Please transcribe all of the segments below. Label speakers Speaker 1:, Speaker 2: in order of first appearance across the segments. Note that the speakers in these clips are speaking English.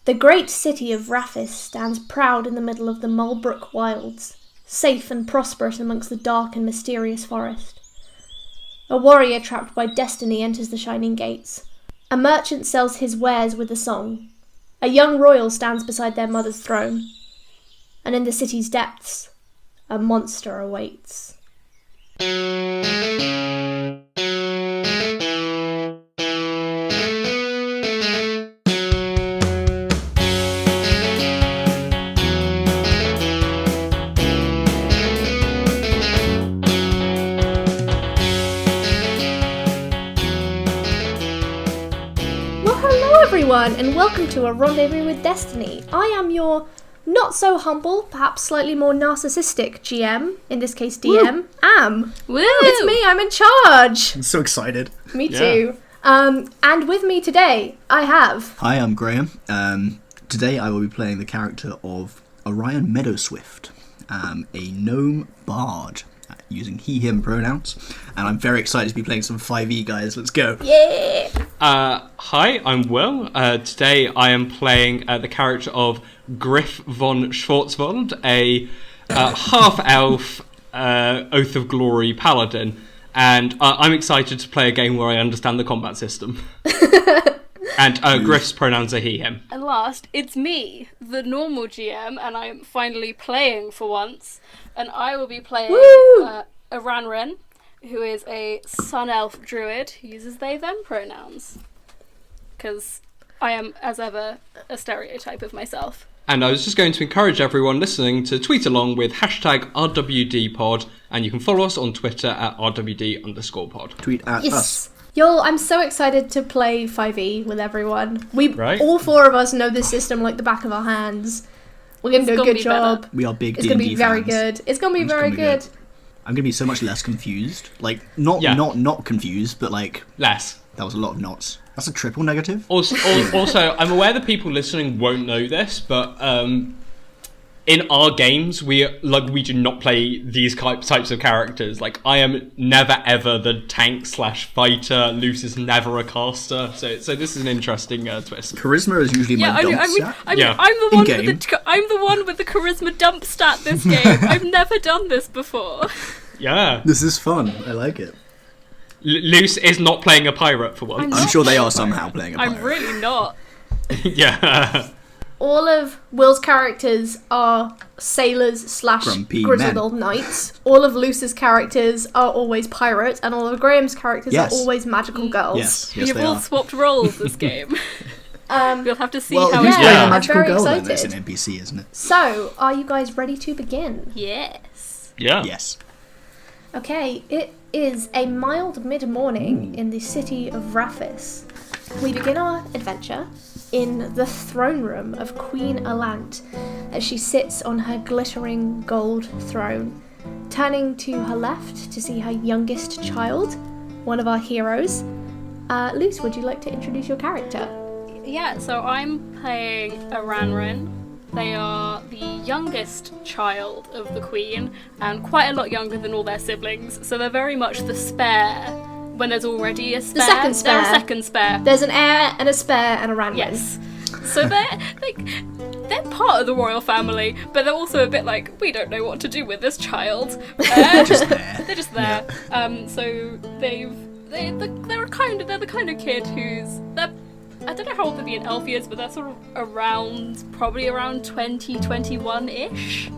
Speaker 1: The great city of Vraaphis stands proud in the middle of the Mulbrook wilds, safe and prosperous amongst the dark and mysterious forest. A warrior trapped by destiny enters the shining gates. A merchant sells his wares with a song. A young royal stands beside their mother's throne. And in the city's depths, a monster awaits. Everyone, and welcome to a Rendezvous with Destiny. I am your not so humble, perhaps slightly more narcissistic GM, in this case DM, Am.
Speaker 2: Woo!
Speaker 1: It's me, I'm in charge.
Speaker 3: I'm so excited.
Speaker 1: Me too. And with me today, I have...
Speaker 3: Hi, I'm Graham. Today I will be playing the character of Orion Meadowswift, a gnome bard, using he, him pronouns. And I'm very excited to be playing some 5e, guys. Let's go.
Speaker 1: Yeah!
Speaker 4: Hi, I'm Will. Today I am playing the character of Griff von Schwarzwald, a half-elf Oath of Glory paladin. And I'm excited to play a game where I understand the combat system. And Griff's pronouns are he, him.
Speaker 2: And last, it's me, the normal GM, and I'm finally playing for once. And I will be playing Aranrin, who is a sun elf druid who uses they, them pronouns. Because I am, as ever, a stereotype of myself.
Speaker 4: And I was just going to encourage everyone listening to tweet along with hashtag RWDpod, and you can follow us on Twitter at RWD_pod.
Speaker 3: Tweet at us.
Speaker 1: Y'all, I'm so excited to play 5e with everyone.
Speaker 4: Right?
Speaker 1: All four of us know this system like the back of our hands. We're going to do a good job.
Speaker 2: Better.
Speaker 3: We are big
Speaker 1: It's
Speaker 3: D&D
Speaker 1: going to be very
Speaker 3: fans.
Speaker 1: good. It's going to be very good.
Speaker 3: I'm going to be so much less confused. Like, not confused, but like...
Speaker 4: Less.
Speaker 3: That was a lot of knots. That's a triple negative.
Speaker 4: Also, I'm aware that people listening won't know this, but in our games, we do not play these types of characters. Like, I am never ever the tank/fighter. Luce is never a caster. So this is an interesting twist.
Speaker 3: Charisma is usually my dump stat.
Speaker 2: I'm the one with the charisma dump stat this game. I've never done this before.
Speaker 4: Yeah.
Speaker 3: This is fun. I like it.
Speaker 4: Luce is not playing a pirate for once.
Speaker 3: I'm sure they are somehow playing a pirate.
Speaker 2: I'm really not.
Speaker 4: Yeah.
Speaker 1: All of Will's characters are sailors /
Speaker 3: Grumpy
Speaker 1: grizzled
Speaker 3: men.
Speaker 1: old knights. All of Luce's characters are always pirates, and all of Graham's characters are always magical girls.
Speaker 3: Yes,
Speaker 2: You've
Speaker 3: they
Speaker 2: all
Speaker 3: are.
Speaker 2: swapped roles this game. You'll have to see
Speaker 3: Well,
Speaker 2: how
Speaker 3: who's
Speaker 2: it
Speaker 3: playing a
Speaker 1: I'm
Speaker 3: magical
Speaker 1: very
Speaker 3: girl then?
Speaker 1: excited.
Speaker 3: That's an NPC, isn't it?
Speaker 1: So, are you guys ready to begin?
Speaker 2: Yes.
Speaker 4: Yeah.
Speaker 3: Yes.
Speaker 1: Okay, it is a mild mid-morning in the city of Vraaphis. We begin our adventure in the throne room of Queen Alant as she sits on her glittering gold throne, turning to her left to see her youngest child, one of our heroes. Luce, would you like to introduce your character?
Speaker 2: Yeah, so I'm playing Aranrin. They are the youngest child of the Queen, and quite a lot younger than all their siblings, so they're very much the spare when there's already a spare.
Speaker 1: The second spare.
Speaker 2: They're a second spare.
Speaker 1: There's an heir and a spare and a Aranrin.
Speaker 2: Yes. So they're part of the royal family, but they're also a bit like, we don't know what to do with this child.
Speaker 3: They're just there.
Speaker 2: They're just there. So they're the kind of kid who's I don't know how old the elf is, but they're sort of probably around 20, 21-ish.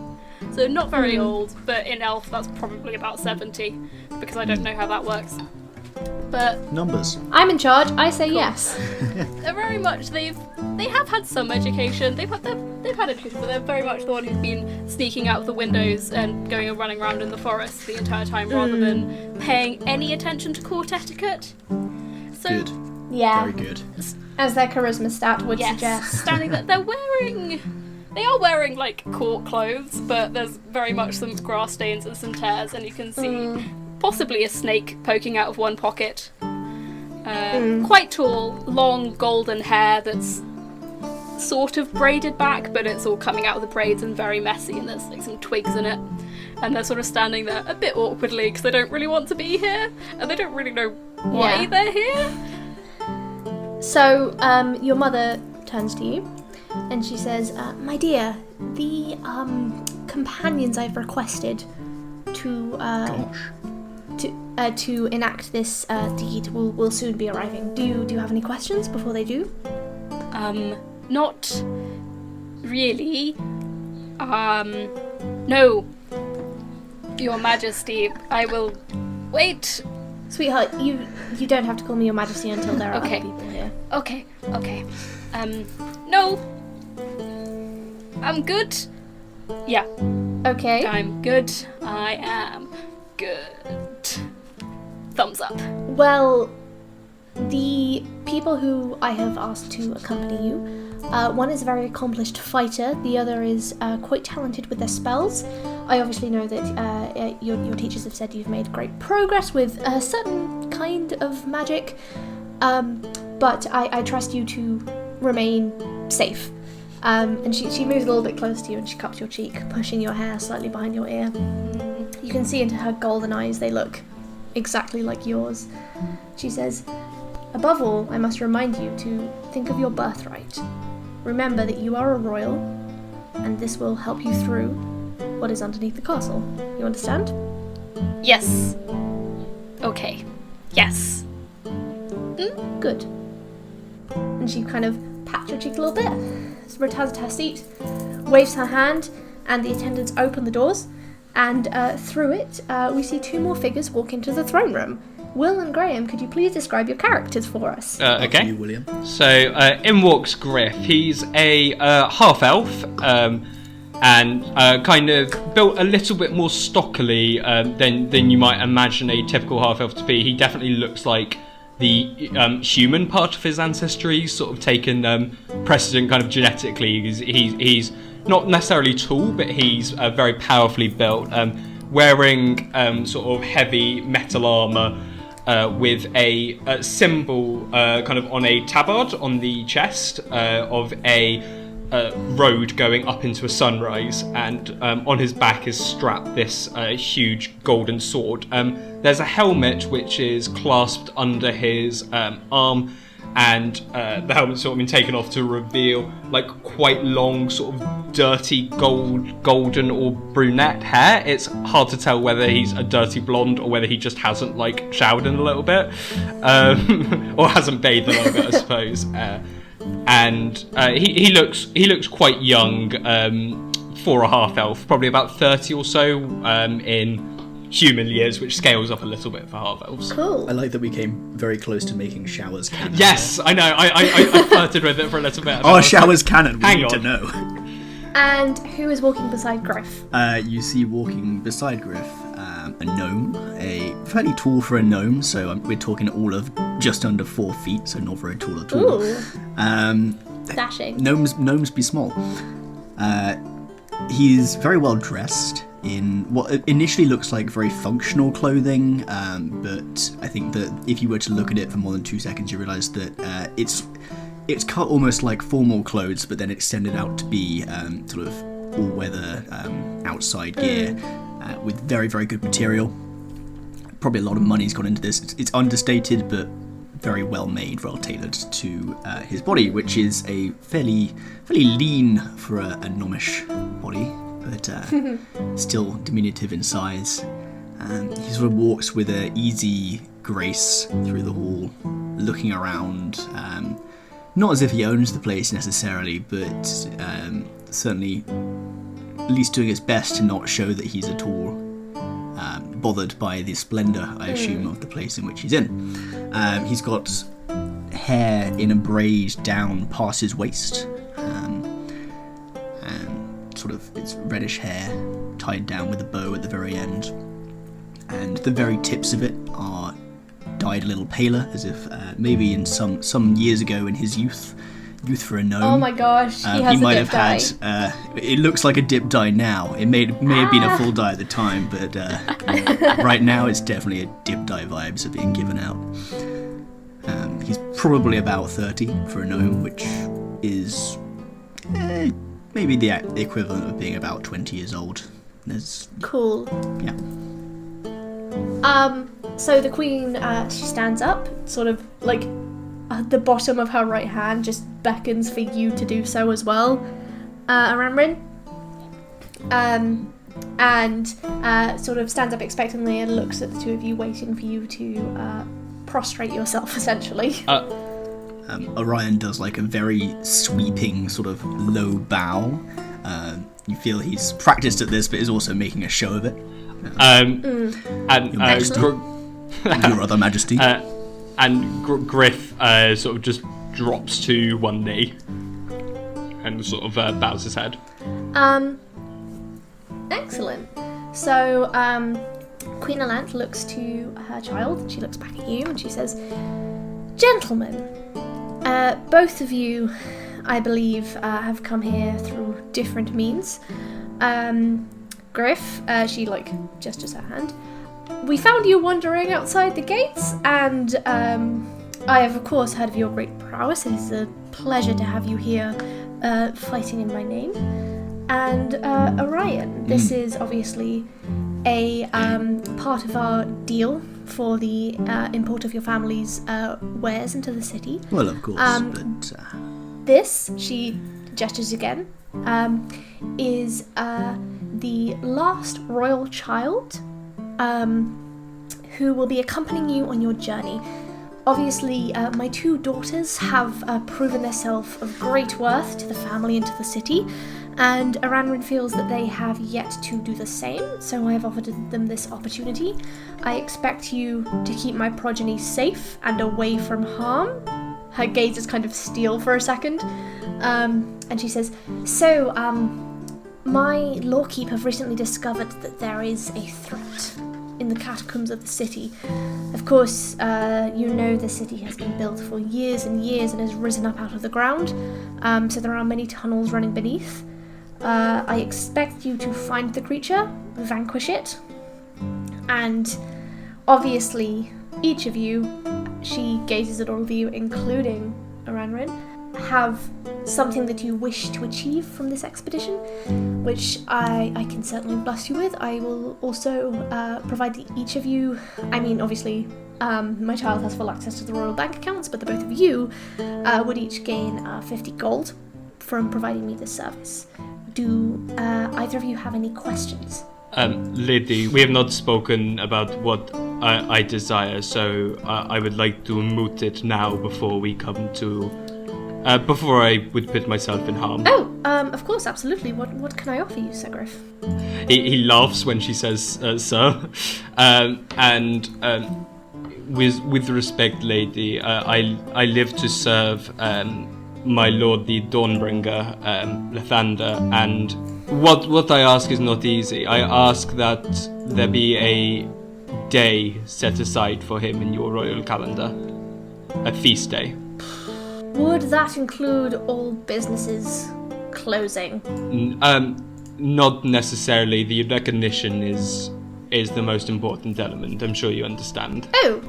Speaker 2: So not very old, but in elf that's probably about 70, because I don't know how that works. But
Speaker 3: Numbers.
Speaker 1: I'm in charge, I say yes.
Speaker 2: they're very much, they have had some education, they've had education, but they're very much the one who's been sneaking out of the windows and going and running around in the forest the entire time, rather than paying any attention to court etiquette. So,
Speaker 3: Good.
Speaker 1: Yeah.
Speaker 3: Very good.
Speaker 1: As their charisma stat would
Speaker 2: yes,
Speaker 1: suggest.
Speaker 2: standing there, they are wearing like court clothes, but there's very much some grass stains and some tears, and you can see possibly a snake poking out of one pocket. Quite tall, long golden hair that's sort of braided back, but it's all coming out of the braids and very messy, and there's like some twigs in it. And they're sort of standing there a bit awkwardly because they don't really want to be here, and they don't really know why they're here.
Speaker 1: So, your mother turns to you and she says, "My dear, the companions I've requested to to enact this deed will soon be arriving. Do you have any questions before they do?"
Speaker 2: Not really. No. Your Majesty, I will wait.
Speaker 1: Sweetheart, you don't have to call me Your Majesty until there are
Speaker 2: Okay.
Speaker 1: other people here.
Speaker 2: Okay. No. I'm good. Yeah,
Speaker 1: Okay.
Speaker 2: I'm good. I am good. Thumbs up.
Speaker 1: Well, the people who I have asked to accompany you, one is a very accomplished fighter, the other is quite talented with their spells. I obviously know that your teachers have said you've made great progress with a certain kind of magic, but I trust you to remain safe. And she moves a little bit closer to you and she cups your cheek, pushing your hair slightly behind your ear. You can see into her golden eyes, they look exactly like yours. She says, "Above all, I must remind you to think of your birthright. Remember that you are a royal, and this will help you through what is underneath the castle. You understand?"
Speaker 2: Yes. Okay. Yes.
Speaker 1: Good. And she kind of pats your cheek a little bit, returns to her seat, waves her hand, and the attendants open the doors, and through it, we see two more figures walk into the throne room. Will and Graham, could you please describe your characters for us?
Speaker 3: After
Speaker 4: Okay.
Speaker 3: you, William.
Speaker 4: So in walks Griff. He's a half elf, and kind of built a little bit more stockily than you might imagine a typical half elf to be. He definitely looks like the human part of his ancestry, sort of taken precedent kind of genetically. He's not necessarily tall, but he's very powerfully built, wearing sort of heavy metal armour. With a symbol kind of on a tabard on the chest of a road going up into a sunrise, and on his back is strapped this huge golden sword. There's a helmet which is clasped under his arm, and the helmet's sort of been taken off to reveal like quite long, sort of dirty golden or brunette hair. It's hard to tell whether he's a dirty blonde or whether he just hasn't like showered in a little bit, or hasn't bathed a little bit, I suppose. And he looks quite young for a half elf, probably about 30 or so in human years, which scales up a little bit for half elves.
Speaker 1: Cool.
Speaker 3: I like that we came very close to making showers canon.
Speaker 4: Yes, I know. I flirted with it for a little bit.
Speaker 3: Our showers canon, we
Speaker 4: Hang
Speaker 3: need to
Speaker 4: on.
Speaker 3: know.
Speaker 1: And who is walking beside Griff?
Speaker 3: You see walking beside Griff a gnome, a fairly tall for a gnome, so we're talking all of just under 4 feet, so not very tall at all.
Speaker 1: Ooh. Dashing.
Speaker 3: Gnomes be small. He's very well dressed in what initially looks like very functional clothing, but I think that if you were to look at it for more than 2 seconds, you realise that it's cut almost like formal clothes, but then extended out to be sort of all-weather outside gear with very, very good material. Probably a lot of money's gone into this. It's understated, but very well made, well tailored to his body, which is a fairly lean for a gnomish body, but still diminutive in size. He sort of walks with an easy grace through the hall, looking around, not as if he owns the place necessarily, but certainly at least doing his best to not show that he's at all bothered by the splendour, I assume, of the place in which he's in. He's got hair in a braid down past his waist, and sort of it's reddish hair tied down with a bow at the very end, and the very tips of it are dyed a little paler, as if maybe in some years ago in his youth for a gnome.
Speaker 1: Oh my gosh, he has
Speaker 3: he might
Speaker 1: a dip
Speaker 3: have had. It looks like a dip dye now. It may have been a full dye at the time, but right now it's definitely a dip dye vibes are being given out. He's probably about 30 for a gnome, which is maybe the equivalent of being about 20 years old.
Speaker 1: Cool.
Speaker 3: Yeah.
Speaker 1: So the queen, she stands up, sort of like at the bottom of her right hand, just beckons for you to do so as well, Aranrin. And sort of stands up expectantly and looks at the two of you, waiting for you to prostrate yourself, essentially.
Speaker 3: Orion does like a very sweeping sort of low bow. You feel he's practiced at this, but is also making a show of it. Your other Majesty.
Speaker 4: And Griff sort of just drops to one knee and sort of bows his head.
Speaker 1: Excellent. So, Queen Alant looks to her child. She looks back at you and she says, "Gentlemen, both of you, I believe, have come here through different means. Griff," she gestures her hand. "We found you wandering outside the gates, and I have of course heard of your great prowess. It is a pleasure to have you here, fighting in my name. And Orion, this is obviously a part of our deal for the import of your family's wares into the city.
Speaker 3: Well, of course, but...
Speaker 1: This," she gestures again, "is the last royal child who will be accompanying you on your journey. Obviously, my two daughters have proven themselves of great worth to the family and to the city, and Aranrin feels that they have yet to do the same, so I have offered them this opportunity. I expect you to keep my progeny safe and away from harm." Her gaze is kind of steel for a second, and she says, "So, my lawkeep have recently discovered that there is a threat in the catacombs of the city. Of course, you know the city has been built for years and years and has risen up out of the ground, so there are many tunnels running beneath. I expect you to find the creature, vanquish it, and obviously each of you," she gazes at all of you, including Aranrin, "have something that you wish to achieve from this expedition, which I can certainly bless you with. I will also provide each of you, obviously, my child has full access to the royal bank accounts, but the both of you would each gain 50 gold from providing me this service. Do either of you have any questions?"
Speaker 4: Lady, we have not spoken about what I desire, so I would like to moot it now before we come to... before I would put myself in harm.
Speaker 1: Oh, of course, absolutely. What can I offer you, Sir Griff?
Speaker 4: He laughs when she says, sir. With respect, lady, I live to serve my lord the Dawnbringer, Lathander, and what I ask is not easy. I ask that there be a day set aside for him in your royal calendar. A feast day.
Speaker 1: Would that include all businesses closing?
Speaker 4: Not necessarily. The recognition is the most important element. I'm sure you understand.
Speaker 1: Oh,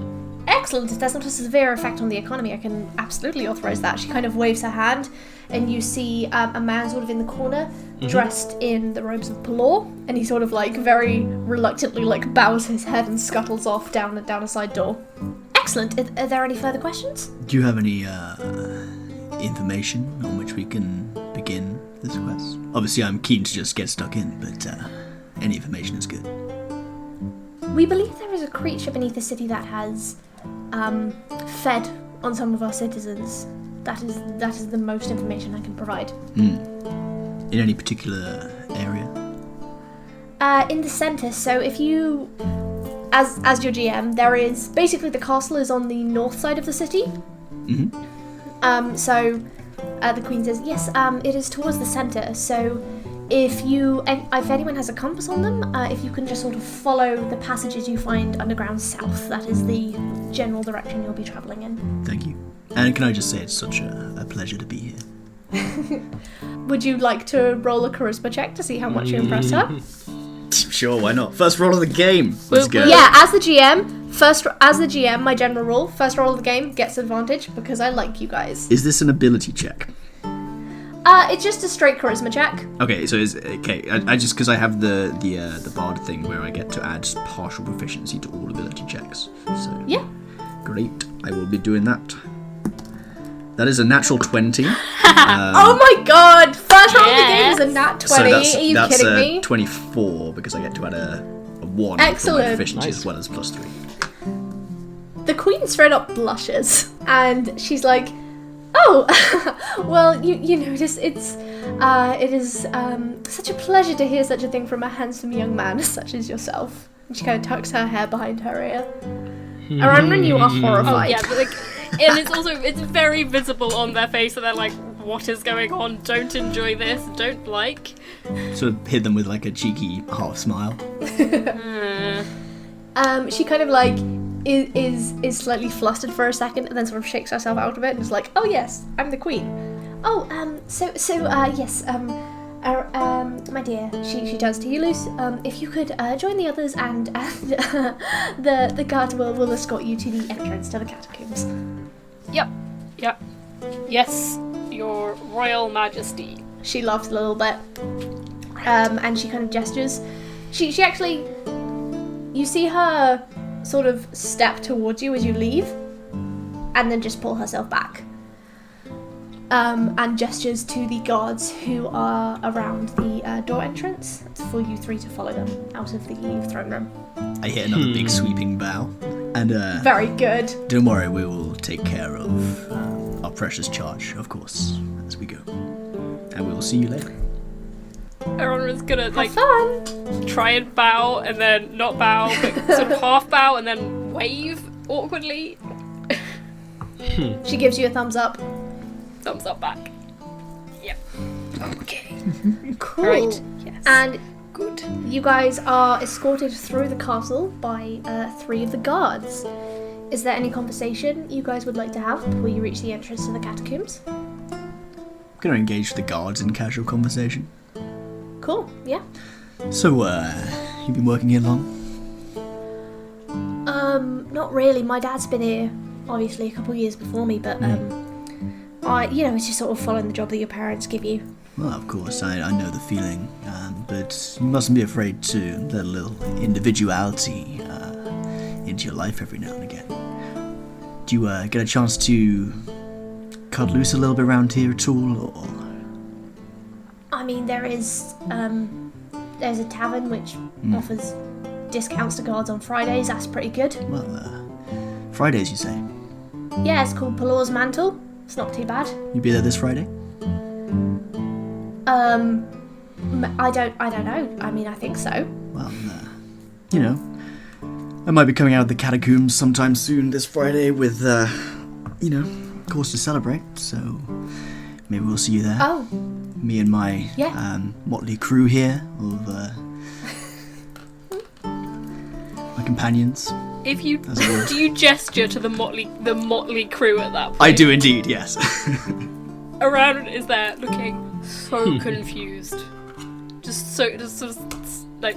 Speaker 1: excellent. If there's not a severe effect on the economy, I can absolutely authorize that. She kind of waves her hand, and you see a man sort of in the corner, dressed in the robes of Pelor, and he sort of very reluctantly bows his head and scuttles off down a side door. Excellent. Are there any further questions?
Speaker 3: Do you have any information on which we can begin this quest? Obviously, I'm keen to just get stuck in, but any information is good.
Speaker 1: We believe there is a creature beneath the city that has fed on some of our citizens. That is the most information I can provide.
Speaker 3: In any particular area?
Speaker 1: In the centre. So if you, as your GM, there is basically the castle is on the north side of the city. So the Queen says, yes, it is towards the centre. So if anyone has a compass on them, if you can just sort of follow the passages you find underground south, that is the general direction you'll be travelling in.
Speaker 3: Thank you. And can I just say it's such a pleasure to be here.
Speaker 1: Would you like to roll a charisma check to see how much you impress her?
Speaker 3: Sure, why not? First roll of the game. Let's go.
Speaker 1: Yeah, as the GM, my general rule, first roll of the game gets advantage because I like you guys.
Speaker 3: Is this an ability check?
Speaker 1: It's just a straight charisma check.
Speaker 3: Okay, so I just because I have the bard thing where I get to add partial proficiency to all ability checks. So
Speaker 1: yeah.
Speaker 3: Great, I will be doing that. That is a natural 20.
Speaker 1: Oh my god! First roll of the game is a nat 20.
Speaker 3: So that's,
Speaker 1: Are you
Speaker 3: that's
Speaker 1: kidding me?
Speaker 3: 24 because I get to add a 1
Speaker 1: Excellent.
Speaker 3: for my efficiency
Speaker 4: Nice.
Speaker 3: as well as +3.
Speaker 1: The queen straight up blushes, and she's like, "Oh, well, you notice it is such a pleasure to hear such a thing from a handsome young man such as yourself." And she kind of tucks her hair behind her ear. Aranrin, you are
Speaker 2: Oh
Speaker 1: horrified.
Speaker 2: yeah, but like, and it's very visible on their face, and they're like, "What is going on? Don't enjoy this. Don't like."
Speaker 3: Sort of hit them with like a cheeky half smile.
Speaker 1: She kind of like is slightly flustered for a second, and then sort of shakes herself out of it and is like, "Oh yes, I'm the queen." Oh, yes, my dear, she turns to you, Luce. If you could join the others, and the guard will escort you to the entrance to the catacombs.
Speaker 2: Yep. Yes, Your Royal Majesty.
Speaker 1: She laughs a little bit, and she kind of gestures. She actually, you see her sort of step towards you as you leave, and then just pull herself back. And gestures to the guards who are around the door entrance for you three to follow them out of the throne room.
Speaker 3: I hit another big sweeping bow. And
Speaker 1: Very good.
Speaker 3: don't worry, we will take care of our precious charge, of course, as we go. And we will see you later.
Speaker 2: Aranrin's gonna like
Speaker 1: Have fun.
Speaker 2: try and bow and then not bow, but sort of half bow and then wave awkwardly.
Speaker 1: She gives you a thumbs up.
Speaker 2: Thumbs up back. Yep. Okay.
Speaker 1: Cool.
Speaker 2: Right. Yes.
Speaker 1: And
Speaker 2: Good.
Speaker 1: you guys are escorted through the castle by 3 of the guards. Is there any conversation you guys would like to have before you reach the entrance to the catacombs?
Speaker 3: I'm going to engage the guards in casual conversation.
Speaker 1: Cool, yeah.
Speaker 3: So, you've been working here long?
Speaker 1: Not really. My dad's been here, obviously, a couple of years before me, but, it's just sort of following the job that your parents give you.
Speaker 3: Well, of course, I know the feeling, but you mustn't be afraid to let a little individuality into your life every now and again. Do you get a chance to cut loose a little bit around here at all, or...?
Speaker 1: I mean, there's a tavern which offers discounts to guards on Fridays. That's pretty good.
Speaker 3: Well, Fridays, you say?
Speaker 1: Yeah, it's called Pelor's Mantle. It's not too bad.
Speaker 3: You be there this Friday?
Speaker 1: I don't know. I mean, I think so.
Speaker 3: Well, I might be coming out of the catacombs sometime soon this Friday with, cause to celebrate, so maybe we'll see you there.
Speaker 1: Oh,
Speaker 3: Me and my motley crew here of my companions.
Speaker 2: If you
Speaker 3: As it were.
Speaker 2: do you gesture to the motley crew at that point?
Speaker 3: I do indeed, yes.
Speaker 2: Aranrin is there looking so confused. Just sort of like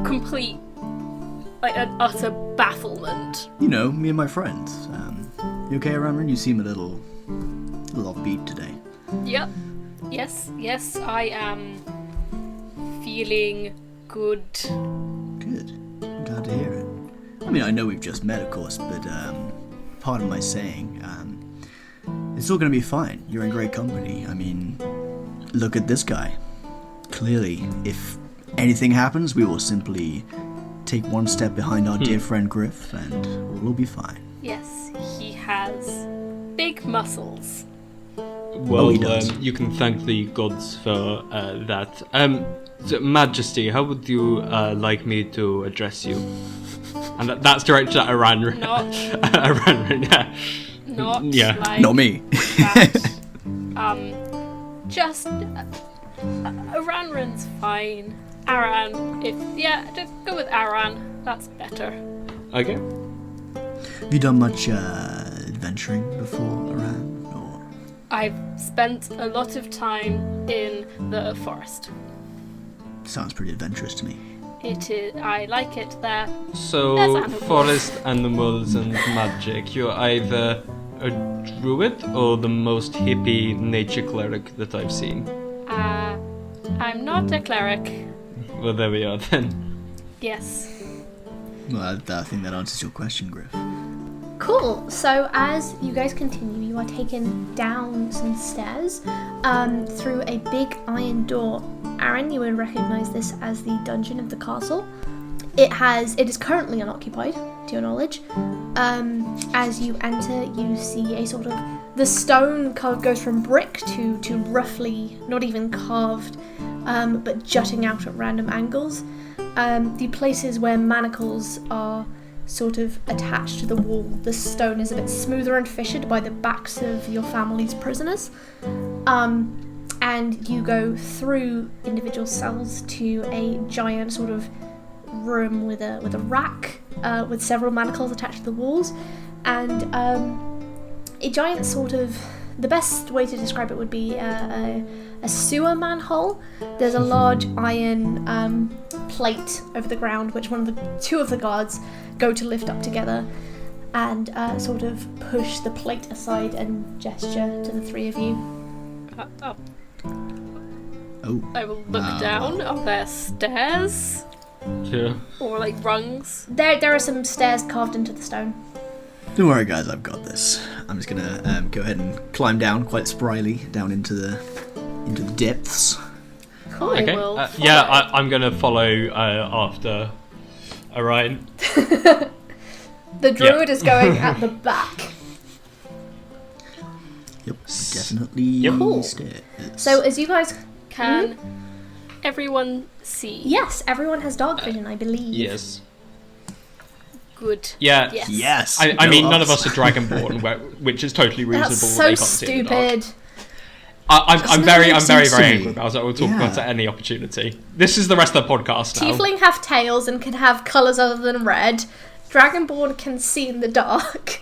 Speaker 2: complete, like an utter bafflement.
Speaker 3: Me and my friends. You okay, Aranrin? You seem a little offbeat today.
Speaker 2: Yep. Yes, I am feeling good.
Speaker 3: Good. I'm glad to hear it. I mean, I know we've just met, of course, but pardon my saying, it's all going to be fine. You're in great company. I mean, look at this guy. Clearly, if anything happens, we will simply take one step behind our dear friend Griff, and we'll all be fine.
Speaker 2: Yes, he has big muscles.
Speaker 4: Well,
Speaker 3: he does.
Speaker 4: you can thank the gods for that. So, Majesty, how would you like me to address you? And that's directed at Aranrin.
Speaker 2: Not,
Speaker 4: Aranrin, yeah.
Speaker 2: not
Speaker 4: Yeah.
Speaker 2: like
Speaker 3: Not me.
Speaker 2: that. Just Aranrin's fine. Aran, just go with Aran. That's better.
Speaker 4: Okay.
Speaker 3: Have you done much adventuring before, Aran? Or
Speaker 2: I've spent a lot of time in the forest.
Speaker 3: sounds pretty adventurous to me.
Speaker 2: It is. I like it there. There's
Speaker 4: So,
Speaker 2: animals.
Speaker 4: forest animals and magic. You're either a druid or the most hippie nature cleric that I've seen.
Speaker 2: I'm not a cleric.
Speaker 4: Well, there we are then.
Speaker 2: Yes.
Speaker 3: Well, I think that answers your question, Griff.
Speaker 1: cool. So as you guys continue, you you are taken down some stairs through a big iron door. Aaron, you would recognise this as the dungeon of the castle. It is currently unoccupied, to your knowledge. As you enter, you see a sort of, the stone goes from brick to roughly not even carved, but jutting out at random angles. The places where manacles are sort of attached to the wall, the stone is a bit smoother and fissured by the backs of your family's prisoners. And you go through individual cells to a giant sort of room with a rack with several manacles attached to the walls, and a giant sort of, the best way to describe it would be a sewer manhole. There's a large iron plate over the ground which two of the guards go to lift up together and sort of push the plate aside and gesture to the three of you.
Speaker 2: I will look down. Are there stairs?
Speaker 4: Yeah.
Speaker 2: Or like rungs?
Speaker 1: There are some stairs carved into the stone.
Speaker 3: Don't worry, guys, I've got this. I'm just gonna go ahead and climb down quite spryly down into the depths.
Speaker 1: Cool.
Speaker 2: I
Speaker 4: Okay.
Speaker 2: will
Speaker 4: I'm gonna follow after Orion.
Speaker 1: The druid is going at the back.
Speaker 3: Yep, definitely
Speaker 1: Cool.
Speaker 3: stairs.
Speaker 1: So as you guys
Speaker 2: Can everyone see?
Speaker 1: yes, everyone has dark vision, I believe.
Speaker 4: Yes.
Speaker 2: Good.
Speaker 4: Yeah.
Speaker 2: Yes.
Speaker 3: Yes.
Speaker 4: I mean, none of us are dragonborn, which is totally reasonable.
Speaker 1: That's
Speaker 4: that
Speaker 1: so
Speaker 4: they can't see in the dark.
Speaker 1: stupid.
Speaker 4: I'm very
Speaker 3: makes sense to me.
Speaker 4: angry about it. I will talk about it
Speaker 3: Yeah.
Speaker 4: at any opportunity. This is the rest of the podcast now.
Speaker 1: Tiefling have tails and can have colours other than red. Dragonborn can see in the dark.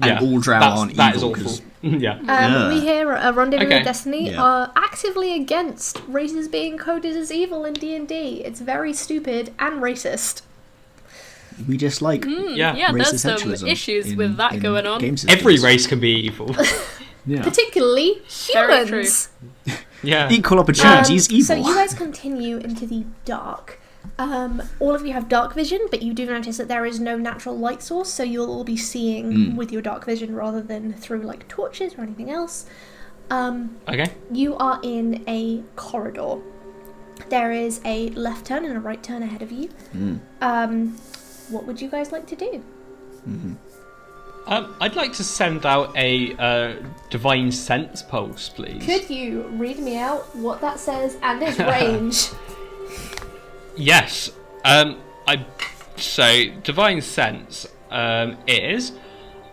Speaker 3: And all drow aren't
Speaker 4: that is
Speaker 3: evil,
Speaker 4: awful.
Speaker 3: 'cause-
Speaker 4: Yeah.
Speaker 3: Yeah.
Speaker 1: We here at Rendezvous
Speaker 4: Okay.
Speaker 1: with Destiny
Speaker 3: Yeah.
Speaker 1: are actively against races being coded as evil in D&D. It's very stupid and racist.
Speaker 3: We just like
Speaker 4: Yeah.
Speaker 2: Yeah, there's
Speaker 3: racist
Speaker 2: some
Speaker 3: sexualism
Speaker 2: issues
Speaker 3: in-
Speaker 2: with that
Speaker 3: in
Speaker 2: going on.
Speaker 3: game systems.
Speaker 4: Every race can be evil.
Speaker 3: Yeah.
Speaker 1: Particularly
Speaker 2: Very
Speaker 1: humans.
Speaker 4: Yeah.
Speaker 3: Equal opportunities, evil.
Speaker 1: So you guys continue into the dark. All of you have dark vision, but you do notice that there is no natural light source, so you'll all be seeing with your dark vision rather than through like torches or anything else.
Speaker 4: Okay.
Speaker 1: You are in a corridor. There is a left turn and a right turn ahead of you. What would you guys like to do?
Speaker 4: I'd like to send out a divine sense pulse, please.
Speaker 1: Could you read me out what that says and its range?
Speaker 4: Yes. So divine sense is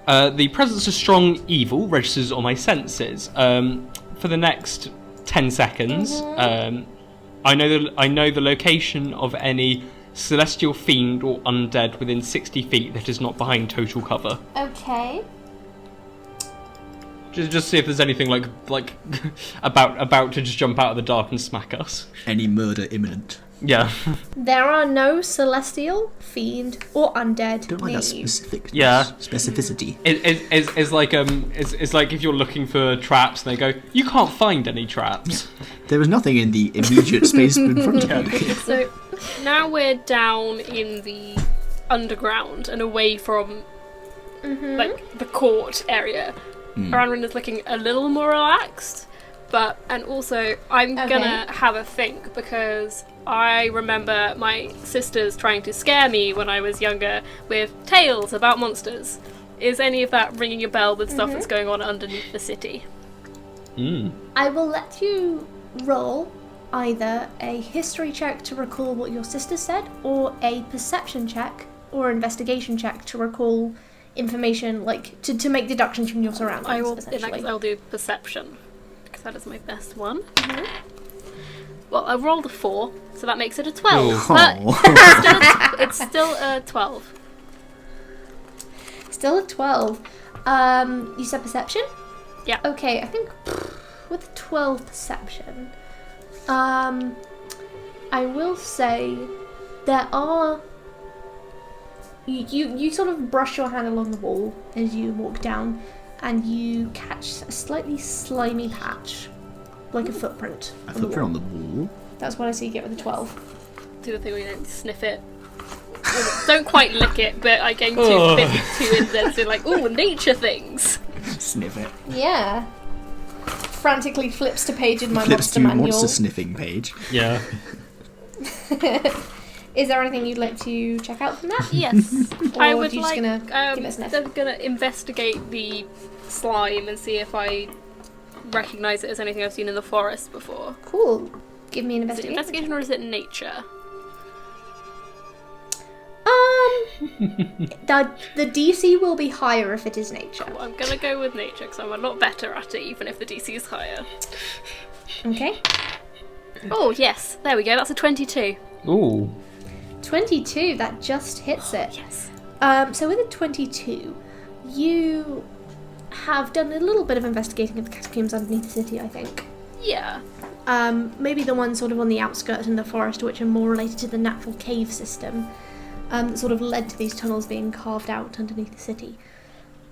Speaker 4: the presence of strong evil registers on my senses. For the next 10 seconds, I know the location of any celestial fiend or undead within 60 feet that is not behind total cover.
Speaker 1: Okay.
Speaker 4: Just see if there's anything like about to just jump out of the dark and smack us.
Speaker 3: Any murder imminent.
Speaker 4: Yeah.
Speaker 1: There are no celestial, fiend, or undead
Speaker 3: Don't like
Speaker 1: near
Speaker 3: that
Speaker 1: you.
Speaker 3: specific.
Speaker 4: Yeah.
Speaker 3: Specificity.
Speaker 4: It's like if you're looking for traps and they go, you can't find any traps.
Speaker 3: There was nothing in the immediate space in front of you.
Speaker 2: So now we're down in the underground and away from like the court area. Aranrin is looking a little more relaxed, and also I'm gonna have a think because I remember my sisters trying to scare me when I was younger with tales about monsters. Is any of that ringing a bell with stuff that's going on underneath the city?
Speaker 1: I will let you roll either a history check to recall what your sister said, or a perception check or investigation check to recall information, like to make deductions from your surroundings.
Speaker 2: I will. In
Speaker 1: essentially.
Speaker 2: that case, I'll do perception because that is my best one. Well, I rolled a 4, so that makes it a 12. But it's still a 12.
Speaker 1: Still a 12. You said perception?
Speaker 2: Yeah.
Speaker 1: Okay, I think with 12 perception, I will say there are. You sort of brush your hand along the wall as you walk down, and you catch a slightly slimy patch, like a footprint.
Speaker 3: A footprint on the wall.
Speaker 1: That's what I see you get with a 12.
Speaker 2: Do the thing where you don't sniff it. Don't quite lick it, but I getting too in there to like, ooh, nature things.
Speaker 3: Sniff it.
Speaker 1: Yeah. Frantically flips to page in my
Speaker 3: Flips
Speaker 1: monster
Speaker 3: to
Speaker 1: manual.
Speaker 3: monster sniffing page.
Speaker 4: Yeah.
Speaker 1: Is there anything you'd like to check out from that?
Speaker 2: Yes.
Speaker 1: Or
Speaker 2: I would
Speaker 1: do you
Speaker 2: like.
Speaker 1: just gonna give it a sniff?
Speaker 2: I'm gonna investigate the slime and see if I recognise it as anything I've seen in the forest before.
Speaker 1: Cool. Give me an
Speaker 2: Is it
Speaker 1: investigation.
Speaker 2: investigation or is it nature?
Speaker 1: The DC will be higher if it is nature.
Speaker 2: Well, I'm gonna go with nature because I'm a lot better at it, even if the DC is higher.
Speaker 1: Okay.
Speaker 2: Oh yes, there we go. That's a 22.
Speaker 4: Ooh.
Speaker 1: 22, that just hits it.
Speaker 2: Yes.
Speaker 1: So with a 22, you have done a little bit of investigating of the catacombs underneath the city, I think.
Speaker 2: Yeah.
Speaker 1: Maybe the ones sort of on the outskirts in the forest, which are more related to the natural cave system, that sort of led to these tunnels being carved out underneath the city.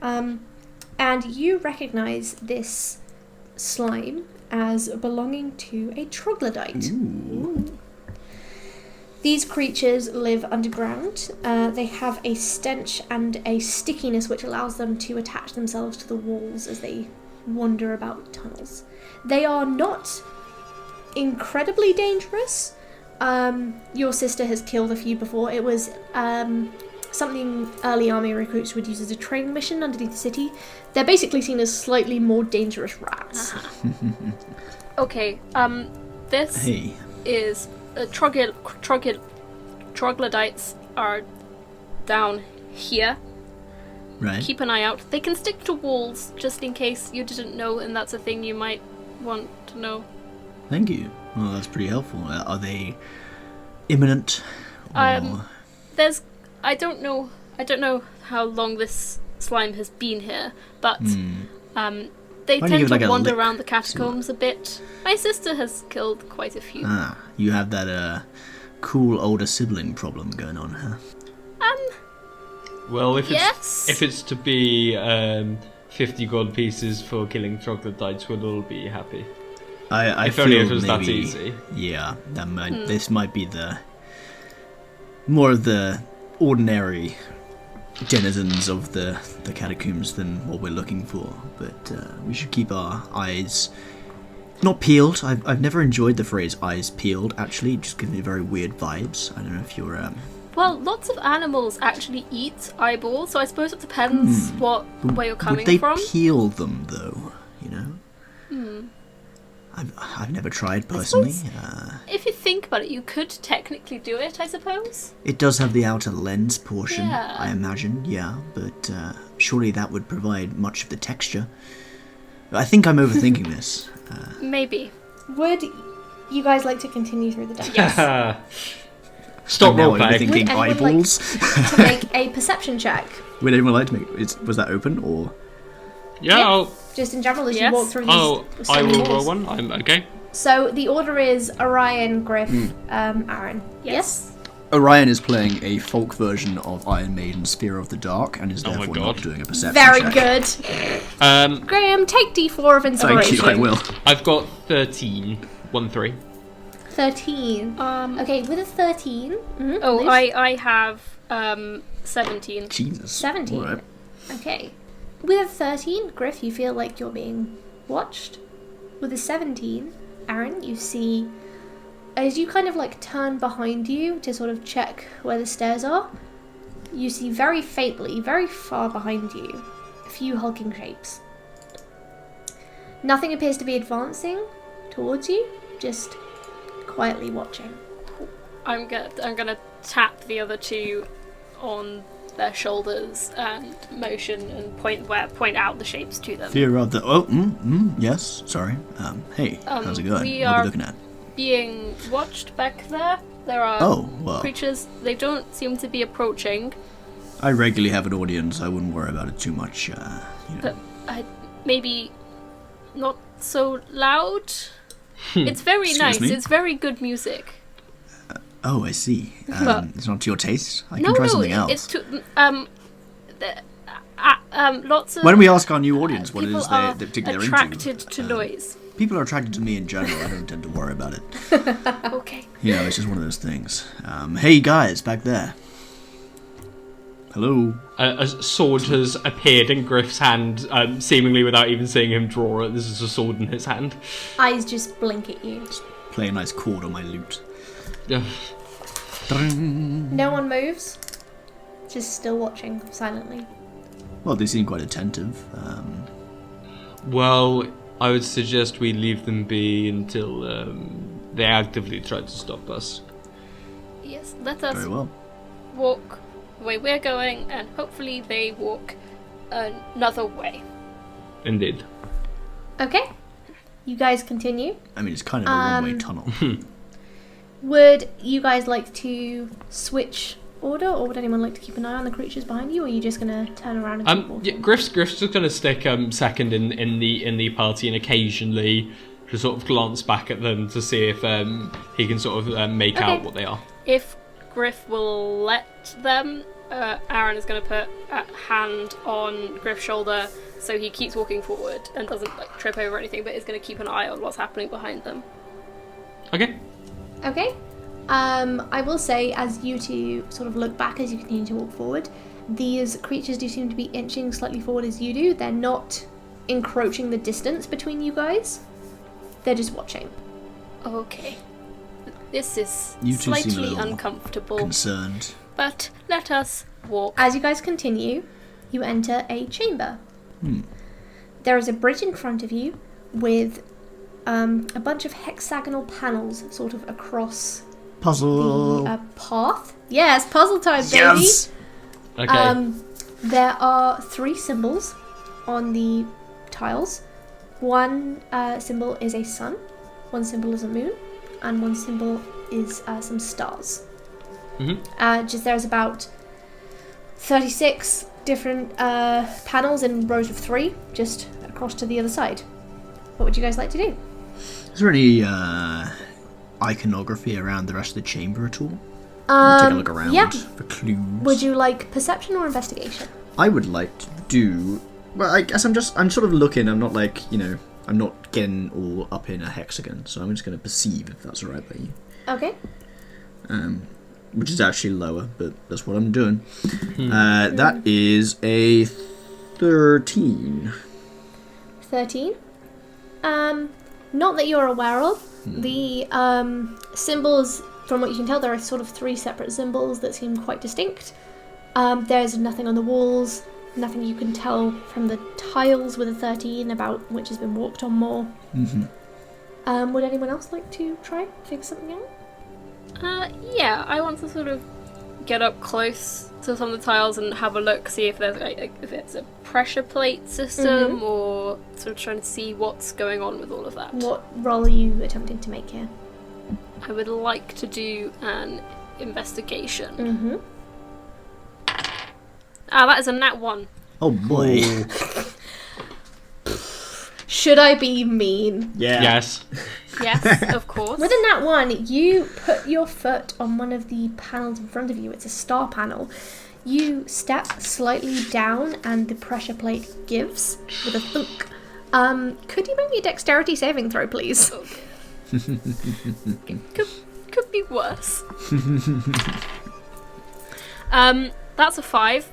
Speaker 1: And you recognise this slime as belonging to a troglodyte.
Speaker 3: Ooh.
Speaker 1: These creatures live underground. They have a stench and a stickiness which allows them to attach themselves to the walls as they wander about tunnels. They are not incredibly dangerous. Your sister has killed a few before. It was something early army recruits would use as a training mission underneath the city. They're basically seen as slightly more dangerous rats.
Speaker 2: Okay. This
Speaker 3: Hey.
Speaker 2: is troglodytes are down here.
Speaker 3: Right.
Speaker 2: Keep an eye out. They can stick to walls just in case you didn't know, and that's a thing you might want to know.
Speaker 3: Thank you. Well, that's pretty helpful. Are they imminent? Or...
Speaker 2: I don't know how long this slime has been here, but they
Speaker 3: Why don't you
Speaker 2: tend
Speaker 3: give,
Speaker 2: to
Speaker 3: like, a
Speaker 2: wander
Speaker 3: lick?
Speaker 2: around the catacombs a bit. My sister has killed quite a few.
Speaker 3: Ah, you have that cool older sibling problem going on, huh?
Speaker 4: Well, if
Speaker 2: Yes.
Speaker 4: it's to be 50 gold pieces for killing troglodytes, we'll all be happy.
Speaker 3: I
Speaker 4: If
Speaker 3: feel
Speaker 4: only it was
Speaker 3: maybe,
Speaker 4: that easy.
Speaker 3: Yeah, that might. This might be the more of the ordinary denizens of the catacombs than what we're looking for. But we should keep our eyes not peeled. I've never enjoyed the phrase "eyes peeled." Actually, it just gives me very weird vibes. I don't know if you're.
Speaker 2: Well, lots of animals actually eat eyeballs, so I suppose it depends where you're coming
Speaker 3: Would they
Speaker 2: from.
Speaker 3: peel them though? You know. I've never tried personally.
Speaker 2: If you think about it, you could technically do it, I suppose.
Speaker 3: It does have the outer lens portion,
Speaker 2: Yeah.
Speaker 3: I imagine, yeah, but surely that would provide much of the texture. I think I'm overthinking this.
Speaker 2: Maybe.
Speaker 1: Would you guys like to continue through the dungeon?
Speaker 2: Yes.
Speaker 4: Stop
Speaker 3: Now
Speaker 4: roleplaying.
Speaker 3: overthinking
Speaker 1: Would anyone like
Speaker 3: eyeballs.
Speaker 1: to make a perception check?
Speaker 3: Would anyone like to make? Was that open or?
Speaker 4: Yeah,
Speaker 2: Yeah.
Speaker 1: Just in general, as
Speaker 2: Yes.
Speaker 1: you walk through these.
Speaker 4: I
Speaker 1: stone
Speaker 4: will
Speaker 1: walls.
Speaker 4: roll one. I'm okay.
Speaker 1: So the order is Orion, Griff, Aaron.
Speaker 2: Yes.
Speaker 3: Orion is playing a folk version of Iron Maiden's Spear of the Dark and is
Speaker 4: Oh my
Speaker 3: therefore
Speaker 4: God.
Speaker 3: not doing a perception
Speaker 1: Very
Speaker 3: check.
Speaker 1: good. Graham, take D4 of inspiration.
Speaker 3: Thank you, I will.
Speaker 4: I've got 13. 1-3.
Speaker 1: 13. Okay, with a 13.
Speaker 2: Oh,
Speaker 1: Luce?
Speaker 2: I have 17.
Speaker 3: Jesus.
Speaker 1: 17.
Speaker 3: Alright.
Speaker 1: Okay. With a 13, Griff, you feel like you're being watched. With a 17, Aaron, you see, as you kind of like turn behind you to sort of check where the stairs are, you see very faintly, very far behind you, a few hulking shapes. Nothing appears to be advancing towards you, just quietly watching.
Speaker 2: I'm gonna tap the other two on their shoulders and motion and point out the shapes to them.
Speaker 3: Fear of the. Yes. Sorry. Hey, how's it going?
Speaker 2: we
Speaker 3: What are
Speaker 2: are-
Speaker 3: we looking at?
Speaker 2: Being watched back there. There are
Speaker 3: Oh, well.
Speaker 2: creatures. They don't seem to be approaching,
Speaker 3: I regularly have an audience. I wouldn't worry about it too much. You know.
Speaker 2: but maybe not so loud. It's very
Speaker 3: Excuse
Speaker 2: nice.
Speaker 3: me?
Speaker 2: It's very good music.
Speaker 3: Oh, I see.
Speaker 2: But-
Speaker 3: It's not to your taste. I
Speaker 2: no,
Speaker 3: can try
Speaker 2: no,
Speaker 3: something else.
Speaker 2: it's too. Lots of.
Speaker 3: Why don't we ask our new audience what it
Speaker 2: people
Speaker 3: is
Speaker 2: are
Speaker 3: they're particularly
Speaker 2: attracted
Speaker 3: into?
Speaker 2: to noise.
Speaker 3: People are attracted to me in general. I don't tend to worry about it.
Speaker 2: Okay.
Speaker 3: You know, it's just one of those things. Hey guys, back there. Hello.
Speaker 4: A sword has appeared in Griff's hand, seemingly without even seeing him draw it. This is a sword in his hand.
Speaker 1: Eyes just blink at you.
Speaker 3: Play a nice chord on my lute.
Speaker 1: No one moves. Just still watching silently.
Speaker 3: Well, they seem quite attentive.
Speaker 4: Well, I would suggest we leave them be until they actively try to stop us.
Speaker 2: Yes, let us
Speaker 3: Very well.
Speaker 2: walk the way we're going, and hopefully they walk another way.
Speaker 4: Indeed.
Speaker 1: Okay. You guys continue.
Speaker 3: I mean, it's kind of a one-way tunnel.
Speaker 1: Would you guys like to switch order, or would anyone like to keep an eye on the creatures behind you, or are you just going to turn around and keep walking?
Speaker 4: Yeah, Griff's just going to stick second in the party, and occasionally just sort of glance back at them to see if he can sort of make out what they are.
Speaker 2: If Griff will let them, Aaron is going to put a hand on Griff's shoulder so he keeps walking forward and doesn't trip over anything, but is going to keep an eye on what's happening behind them.
Speaker 4: Okay.
Speaker 1: Okay. I will say, as you two sort of look back as you continue to walk forward, these creatures do seem to be inching slightly forward as you do. They're not encroaching the distance between you guys. They're just watching.
Speaker 2: Okay. This is
Speaker 3: You two seem a
Speaker 2: slightly
Speaker 3: little
Speaker 2: uncomfortable,
Speaker 3: concerned.
Speaker 2: but let us walk.
Speaker 1: As you guys continue, you enter a chamber. There is a bridge in front of you with a bunch of hexagonal panels sort of across
Speaker 3: Puzzle.
Speaker 1: the path. Yes, puzzle time, baby!
Speaker 3: Yes!
Speaker 4: Okay.
Speaker 1: There are 3 symbols on the tiles. One symbol is a sun, one symbol is a moon, and one symbol is some stars. There's about 36 different panels in rows of 3, just across to the other side. What would you guys like to do?
Speaker 3: Is there any iconography around the rest of the chamber at all? Take a look around
Speaker 1: yeah.
Speaker 3: for clues.
Speaker 1: Would you like perception or investigation?
Speaker 3: I would like to do... Well, I guess I'm sort of looking. I'm not I'm not getting all up in a hexagon, so I'm just going to perceive, if that's alright by you.
Speaker 1: Okay.
Speaker 3: Which is actually lower, but that's what I'm doing. That is a 13.
Speaker 1: 13. Not that you're aware of. The symbols, from what you can tell, there are sort of 3 separate symbols that seem quite distinct. There's nothing on the walls, nothing you can tell from the tiles with a 13 about which has been walked on more. Would anyone else like to try figure something out?
Speaker 2: Yeah, I want to sort of get up close to some of the tiles and have a look, see if there's if it's a pressure plate system, or sort of trying to see what's going on with all of that.
Speaker 1: What roll are you attempting to make here?
Speaker 2: I would like to do an investigation. That is a nat 1.
Speaker 3: Oh boy.
Speaker 1: Should I be mean?
Speaker 3: Yeah.
Speaker 4: Yes.
Speaker 2: Yes, of course.
Speaker 1: With a nat 1, you put your foot on one of the panels in front of you. It's a star panel. You step slightly down and the pressure plate gives with a thunk. Could you make me a dexterity saving throw, please?
Speaker 2: Could be worse. That's a 5.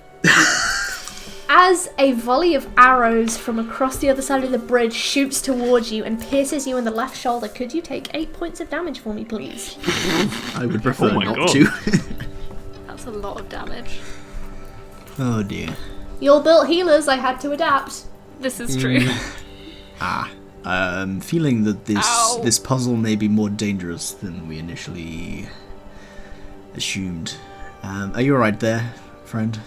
Speaker 1: As a volley of arrows from across the other side of the bridge shoots towards you and pierces you in the left shoulder, could you take 8 points of damage for me, please?
Speaker 3: I would prefer
Speaker 4: Oh my
Speaker 3: not
Speaker 4: God.
Speaker 3: to.
Speaker 2: That's a lot of damage.
Speaker 3: Oh dear.
Speaker 1: You're built healers, I had to adapt.
Speaker 2: This is true.
Speaker 3: Feeling that
Speaker 2: Ow.
Speaker 3: this puzzle may be more dangerous than we initially assumed. Are you alright there, friend?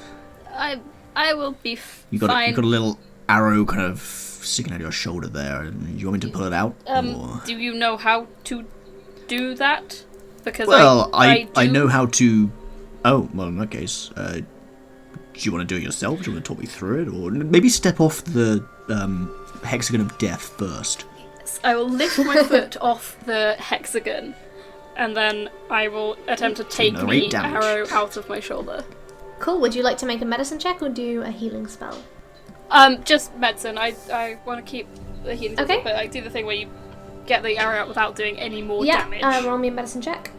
Speaker 2: I will be
Speaker 3: You got a little arrow kind of sticking out of your shoulder there. Do you want me to pull it out? Or?
Speaker 2: Do you know how to do that? Because
Speaker 3: Well, I
Speaker 2: do.
Speaker 3: know how to... Oh, well, in that case, do you want to do it yourself? Do you want to talk me through it? Or maybe step off the hexagon of death first?
Speaker 2: I will lift my foot off the hexagon, and then I will attempt to take
Speaker 3: another
Speaker 2: the
Speaker 3: 8 damage.
Speaker 2: arrow out of my shoulder.
Speaker 1: Cool, would you like to make a medicine check or do a healing spell?
Speaker 2: Just medicine. I want to keep the healing.
Speaker 1: Okay.
Speaker 2: But I do the thing where you get the arrow out without doing any more damage.
Speaker 1: Roll me a medicine check.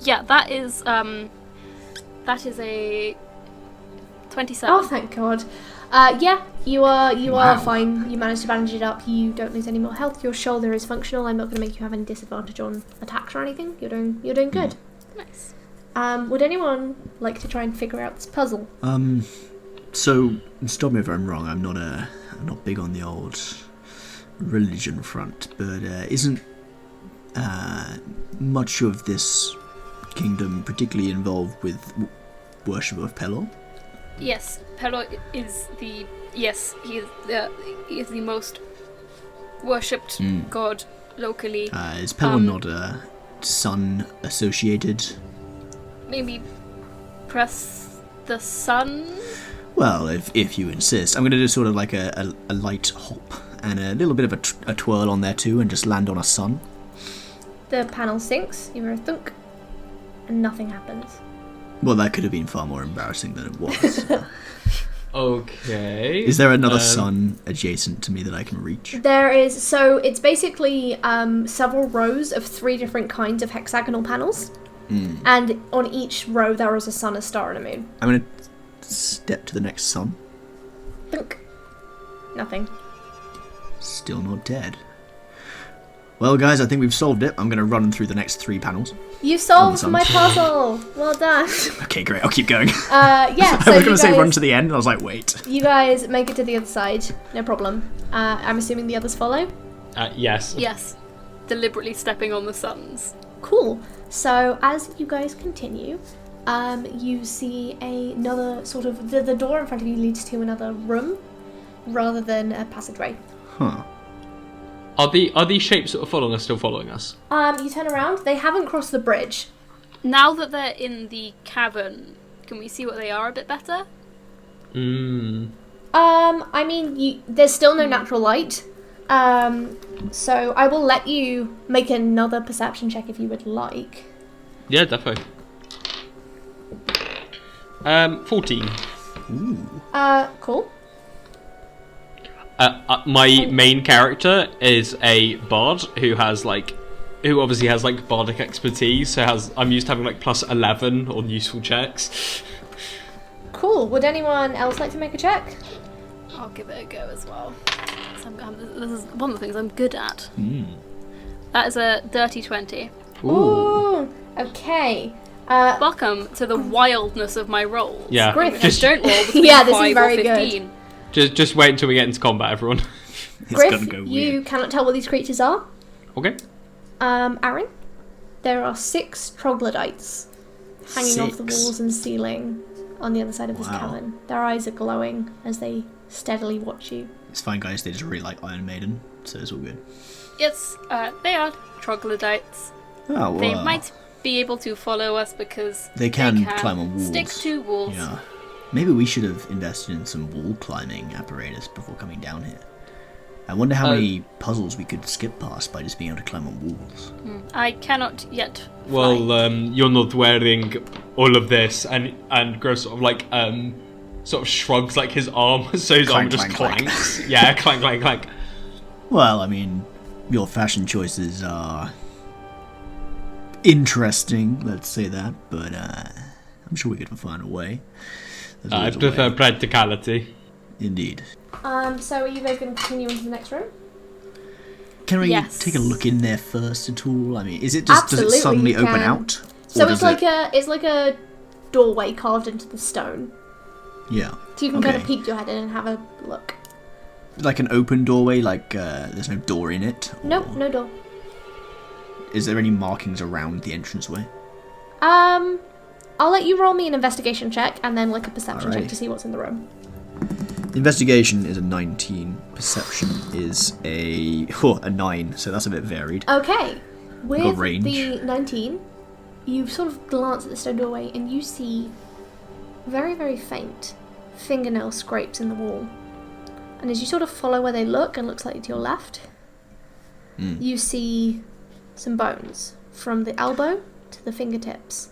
Speaker 2: Yeah, that is That is a 27.
Speaker 1: Oh, thank God. Yeah, you are
Speaker 3: Wow.
Speaker 1: fine. You managed to bandage it up. You don't lose any more health. Your shoulder is functional. I'm not going to make you have any disadvantage on attacks or anything. You're doing good.
Speaker 2: Nice.
Speaker 1: Would anyone like to try and figure out this puzzle?
Speaker 3: So stop me if I'm wrong. I'm not big on the old religion front, but isn't much of this kingdom particularly involved with worship of Pelor?
Speaker 2: Yes, Pelor is the he is the most worshipped god locally.
Speaker 3: Is Pelor not sun associated?
Speaker 2: Maybe press the sun.
Speaker 3: Well, if you insist, I'm going to do sort of like a light hop and a little bit of a twirl on there too, and just land on a sun.
Speaker 1: The panel sinks. You hear a thunk, and nothing happens.
Speaker 3: Well, that could have been far more embarrassing than it was.
Speaker 4: Okay.
Speaker 3: Is there another sun adjacent to me that I can reach?
Speaker 1: There is. So it's basically several rows of 3 different kinds of hexagonal panels, and on each row there is a sun, a star, and a moon.
Speaker 3: I'm going to step to the next sun.
Speaker 1: Thunk. Nothing.
Speaker 3: Still not dead. Well, guys, I think we've solved it. I'm going to run through the next 3 panels.
Speaker 1: You solved
Speaker 3: sun.
Speaker 1: my puzzle. Well done.
Speaker 3: Okay, great. I'll keep going.
Speaker 1: Yeah. So
Speaker 3: I was going to say
Speaker 1: guys,
Speaker 3: run to the end. I was like, wait.
Speaker 1: You guys make it to the other side. No problem. I'm assuming the others follow.
Speaker 4: Yes.
Speaker 2: Yes, deliberately stepping on the suns.
Speaker 1: Cool. So as you guys continue, you see another sort of the door in front of you leads to another room rather than a passageway.
Speaker 3: Huh.
Speaker 4: Are these shapes that are following us still following us?
Speaker 1: You turn around. They haven't crossed the bridge.
Speaker 2: Now that they're in the cavern, can we see what they are a bit better?
Speaker 1: I mean, there's still no natural light. So I will let you make another perception check if you would like.
Speaker 4: Yeah, definitely. 14.
Speaker 1: Cool.
Speaker 4: My main character is a bard who obviously has like bardic expertise. So I'm used to having like plus 11 on useful checks.
Speaker 1: Cool. Would anyone else like to make a check?
Speaker 2: I'll give it a go as well. This is one of the things I'm good at. That is a dirty 20.
Speaker 1: Ooh. Okay.
Speaker 2: Welcome to the wildness of my rolls.
Speaker 4: Yeah.
Speaker 1: Griff.
Speaker 2: Just don't roll between
Speaker 1: Yeah, this is
Speaker 2: 5
Speaker 1: very
Speaker 2: or
Speaker 1: good.
Speaker 2: 15.
Speaker 4: Just wait until we get into combat, everyone.
Speaker 3: It's
Speaker 1: Griff,
Speaker 3: going to go
Speaker 1: you
Speaker 3: weird.
Speaker 1: cannot tell what these creatures are.
Speaker 4: Okay.
Speaker 1: Aaron, there are 6 troglodytes hanging off the
Speaker 3: 6?
Speaker 1: walls and ceiling on the other side of this
Speaker 3: Wow.
Speaker 1: cavern. Their eyes are glowing as they steadily watch you.
Speaker 3: It's fine, guys. They just really like Iron Maiden, so it's all good.
Speaker 2: Yes, they are troglodytes.
Speaker 3: Oh, well.
Speaker 2: They might be able to follow us because
Speaker 3: They can climb on walls.
Speaker 2: stick to walls.
Speaker 3: Yeah. Maybe we should have invested in some wall climbing apparatus before coming down here. I wonder how many puzzles we could skip past by just being able to climb on walls.
Speaker 2: I cannot yet fly.
Speaker 4: Well, you're not wearing all of this, and Griff sort of like sort of shrugs like his arm, so his arm
Speaker 3: Clank,
Speaker 4: just
Speaker 3: clank, clank.
Speaker 4: clanks. Yeah, clank, clank, clank.
Speaker 3: Well, I mean, your fashion choices are interesting, let's say that, but I'm sure we could find a way. There's
Speaker 4: I
Speaker 3: always a
Speaker 4: prefer
Speaker 3: way.
Speaker 4: practicality.
Speaker 3: Indeed.
Speaker 1: So are you guys going to continue into the next room?
Speaker 3: Can we
Speaker 2: Yes.
Speaker 3: take a look in there first at all? I mean, does it
Speaker 1: Absolutely,
Speaker 3: suddenly
Speaker 1: you
Speaker 3: open
Speaker 1: can.
Speaker 3: out?
Speaker 1: So
Speaker 3: Or
Speaker 1: it's
Speaker 3: does
Speaker 1: like a doorway carved into the stone.
Speaker 3: Yeah.
Speaker 1: So you can kind of
Speaker 3: Okay.
Speaker 1: peek your head in and have a look.
Speaker 3: Like an open doorway, like there's no door in it?
Speaker 1: Nope,
Speaker 3: or
Speaker 1: no door.
Speaker 3: Is there any markings around the entranceway?
Speaker 1: I'll let you roll me an investigation check and then like a perception check
Speaker 3: Alrighty.
Speaker 1: to see what's in the room.
Speaker 3: Investigation is a 19. Perception is a 9, so that's a bit varied.
Speaker 1: Okay, with
Speaker 3: range.
Speaker 1: the 19, you sort of glance at the stone doorway and you see very, very faint fingernail scrapes in the wall. And as you sort of follow where they look and look slightly to your left, you see some bones from the elbow to the fingertips,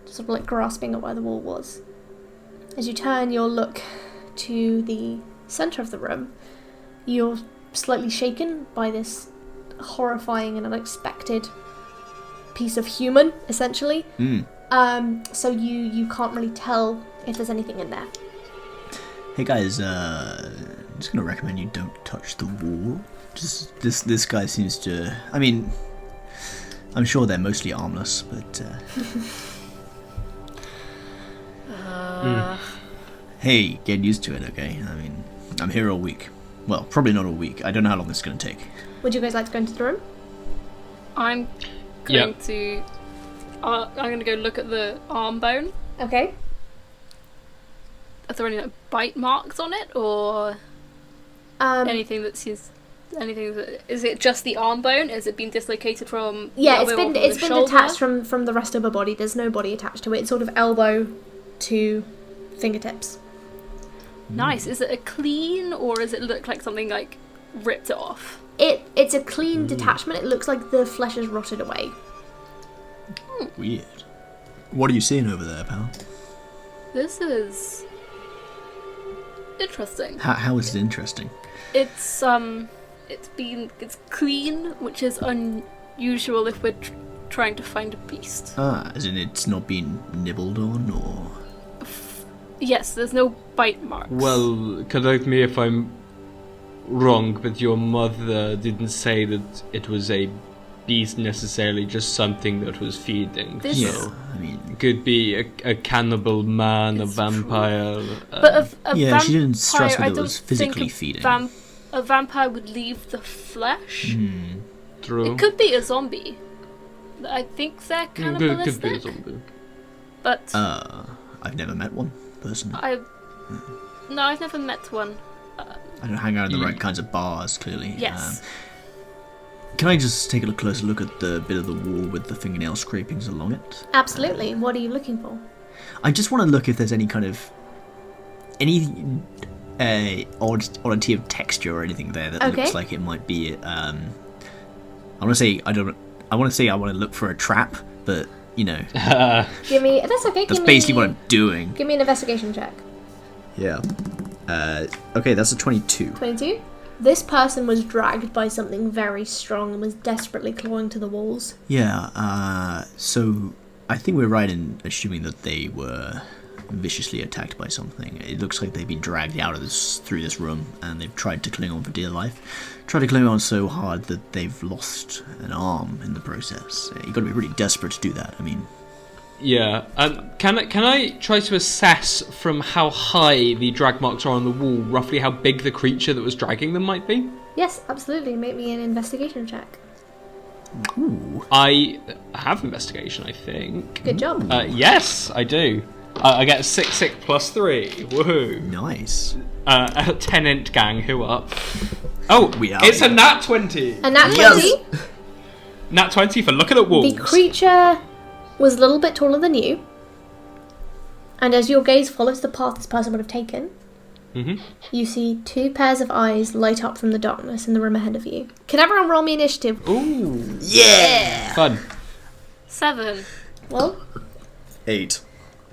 Speaker 1: sort of like grasping at where the wall was. As you turn your look to the centre of the room, you're slightly shaken by this horrifying and unexpected piece of human, essentially. So you can't really tell if there's anything in there.
Speaker 3: Hey guys, I'm just gonna recommend you don't touch the wall. Just this guy seems to. I mean, I'm sure they're mostly harmless, but. Hey, get used to it, okay? I mean, I'm here all week. Well, probably not all week. I don't know how long this is gonna take.
Speaker 1: Would you guys like to go into the room?
Speaker 2: I'm going to. I'm going to go look at the arm bone.
Speaker 1: Okay.
Speaker 2: Are there any bite marks on it, or anything that seems? Anything that, is it just the arm bone? Has it been dislocated from?
Speaker 1: Yeah,
Speaker 2: the elbow or from
Speaker 1: it's
Speaker 2: the
Speaker 1: been
Speaker 2: shoulder?
Speaker 1: detached from the rest of her body. There's no body attached to it. It's sort of elbow to fingertips.
Speaker 2: Nice. Is it a clean, or does it look like something like ripped it off?
Speaker 1: It's a clean detachment. It looks like the flesh has rotted away.
Speaker 3: Weird. What are you seeing over there, pal?
Speaker 2: This is interesting.
Speaker 3: How is it interesting?
Speaker 2: It's clean, which is unusual if we're trying to find a beast.
Speaker 3: As in it's not been nibbled on, or?
Speaker 2: Yes, there's no bite marks.
Speaker 4: Well, correct me if I'm wrong, but your mother didn't say that it was a beast necessarily, just something that was feeding.
Speaker 3: Yeah, I mean,
Speaker 4: It could be a cannibal man, a
Speaker 2: It's
Speaker 4: vampire.
Speaker 2: But a
Speaker 3: yeah, she didn't
Speaker 2: vampire,
Speaker 3: stress
Speaker 2: I
Speaker 3: whether it
Speaker 2: don't
Speaker 3: was physically
Speaker 2: think
Speaker 3: feeding.
Speaker 2: A vampire would leave the flesh.
Speaker 4: True.
Speaker 2: It could be a zombie. I think they're cannibalistic.
Speaker 4: Could be a zombie.
Speaker 2: But
Speaker 3: I've never met one personally.
Speaker 2: no, I've never met one.
Speaker 3: I don't hang out in the right kinds of bars, clearly.
Speaker 2: Yes.
Speaker 3: Can I just take a closer look at the bit of the wall with the fingernail scrapings along it?
Speaker 1: Absolutely. What are you looking for?
Speaker 3: I just want to look if there's any kind of oddity of texture or anything there that looks like it might be. I want to say I want to look for a trap, but you know.
Speaker 1: Give me. That's okay.
Speaker 3: That's basically what I'm doing.
Speaker 1: Give me an investigation check.
Speaker 3: Yeah. Okay, that's a 22.
Speaker 1: 22. This person was dragged by something very strong and was desperately clawing to the walls.
Speaker 3: Yeah, so I think we're right in assuming that they were viciously attacked by something. It looks like they've been dragged out of through this room, and they've tried to cling on for dear life. Tried to cling on so hard that they've lost an arm in the process. You've got to be really desperate to do that. I mean...
Speaker 4: Yeah. Can I try to assess from how high the drag marks are on the wall, roughly how big the creature that was dragging them might be?
Speaker 1: Yes, absolutely. Make me an investigation check.
Speaker 3: Ooh.
Speaker 4: I have investigation, I think.
Speaker 1: Good job.
Speaker 4: Yes, I do. I get a 6 plus 3. Woohoo.
Speaker 3: Nice.
Speaker 4: A tenant gang, who up? Oh,
Speaker 3: We are.
Speaker 4: it's a nat 20.
Speaker 1: And nat 20,
Speaker 3: Yes.
Speaker 4: Nat 20 for looking at walls.
Speaker 1: the creature was a little bit taller than you. And as your gaze follows the path this person would have taken, you see two pairs of eyes light up from the darkness in the room ahead of you. Can everyone roll me initiative?
Speaker 4: Ooh.
Speaker 3: Yeah!
Speaker 4: Fun.
Speaker 2: 7.
Speaker 1: Well,
Speaker 3: 8.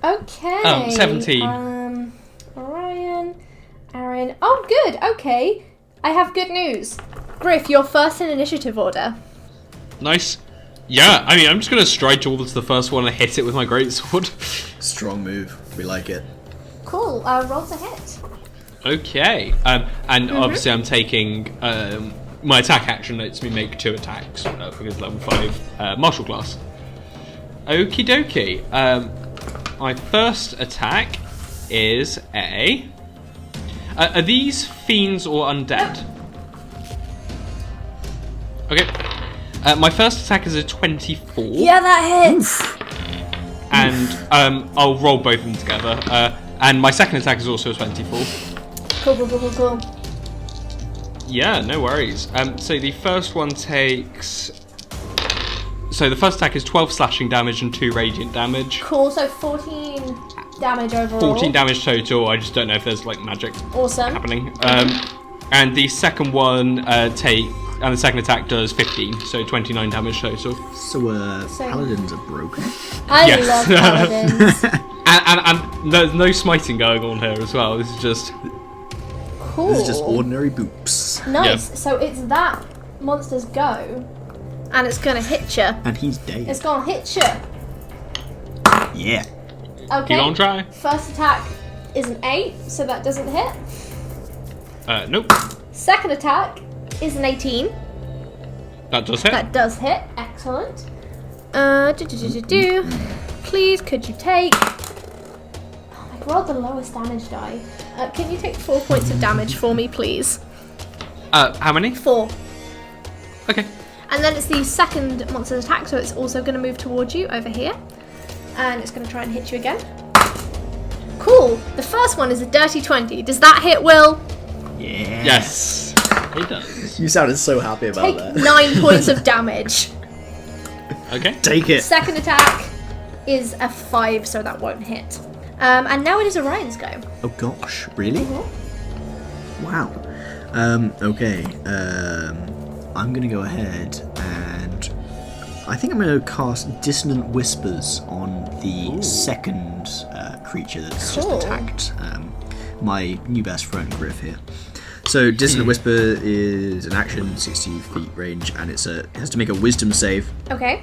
Speaker 1: okay.
Speaker 4: 17.
Speaker 1: Orion, Aaron. Oh, good. Okay. I have good news. Griff, you're first in initiative order.
Speaker 4: Nice. Yeah, I mean, I'm just going to stride towards the first one and hit it with my greatsword.
Speaker 3: Strong move. We like it.
Speaker 1: Cool. Roll to hit.
Speaker 4: Okay. And obviously I'm taking... my attack action lets me make 2 attacks because level 5 martial class. Okie dokie. My first attack is a... are these fiends or undead? Okay. My first attack is a 24.
Speaker 1: Yeah, that hits.
Speaker 4: And I'll roll both of them together. And my second attack is also a 24.
Speaker 1: Cool.
Speaker 4: Yeah, no worries. So the first one takes... So the first attack is 12 slashing damage and 2 radiant damage.
Speaker 1: Cool, so 14 damage overall.
Speaker 4: 14 damage total. I just don't know if there's like magic
Speaker 1: Awesome.
Speaker 4: happening. And the second one and the second attack does 15, so 29 damage total.
Speaker 3: So, paladins are broken.
Speaker 1: I
Speaker 4: Yes.
Speaker 1: love paladins.
Speaker 4: And there's no smiting going on here as well. This is just...
Speaker 1: Cool.
Speaker 3: This is just ordinary boops.
Speaker 1: Nice.
Speaker 4: Yeah.
Speaker 1: So it's that monster's go, and it's gonna hit you.
Speaker 3: And he's dead.
Speaker 1: It's gonna hit you.
Speaker 3: Yeah.
Speaker 1: Okay.
Speaker 4: You gonna try?
Speaker 1: First attack is an 8, so that doesn't hit.
Speaker 4: Nope.
Speaker 1: Second attack is an 18.
Speaker 4: That does hit.
Speaker 1: That does hit. Excellent. Please, could you take... Oh, I rolled the lowest damage die. Can you take 4 points of damage for me, please?
Speaker 4: How many?
Speaker 1: 4.
Speaker 4: Okay.
Speaker 1: And then it's the second monster's attack, so it's also going to move towards you over here. And it's going to try and hit you again. Cool. The first one is a dirty 20. Does that hit, Will?
Speaker 3: Yeah.
Speaker 4: Yes. It does.
Speaker 3: You sounded so happy about
Speaker 1: Take
Speaker 3: that.
Speaker 1: 9 points of damage.
Speaker 4: Okay.
Speaker 3: Take it.
Speaker 1: Second attack is a 5, so that won't hit. And now it is Orion's go.
Speaker 3: Oh gosh, really? Wow. Okay. I'm gonna go ahead and I think I'm gonna cast Dissonant Whispers on the second creature that's just attacked my new best friend Griff here. So Dissonant Whisper is an action, 60 feet range, and it has to make a Wisdom save.
Speaker 1: Okay.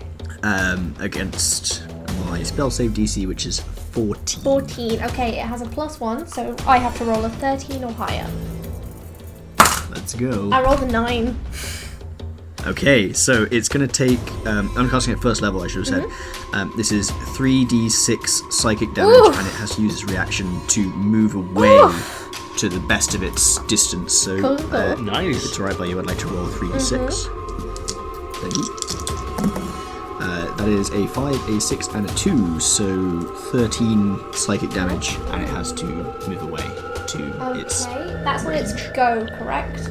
Speaker 3: Against my spell save DC, which is 14.
Speaker 1: 14. Okay, it has a +1, so I have to roll a 13 or higher.
Speaker 3: Let's go.
Speaker 1: I rolled a 9.
Speaker 3: Okay, so it's going to take... I'm casting at first level, I should have said. This is 3d6 psychic damage, and it has to use its reaction to move away to the best of its distance. So,
Speaker 1: Cool.
Speaker 4: Nice.
Speaker 3: if it's alright by you, I'd like to roll a 3d6. Thank you. That is a 5, a 6, and a 2, so 13 psychic damage, and it has to move away to its...
Speaker 1: Okay, that's when it's go, correct?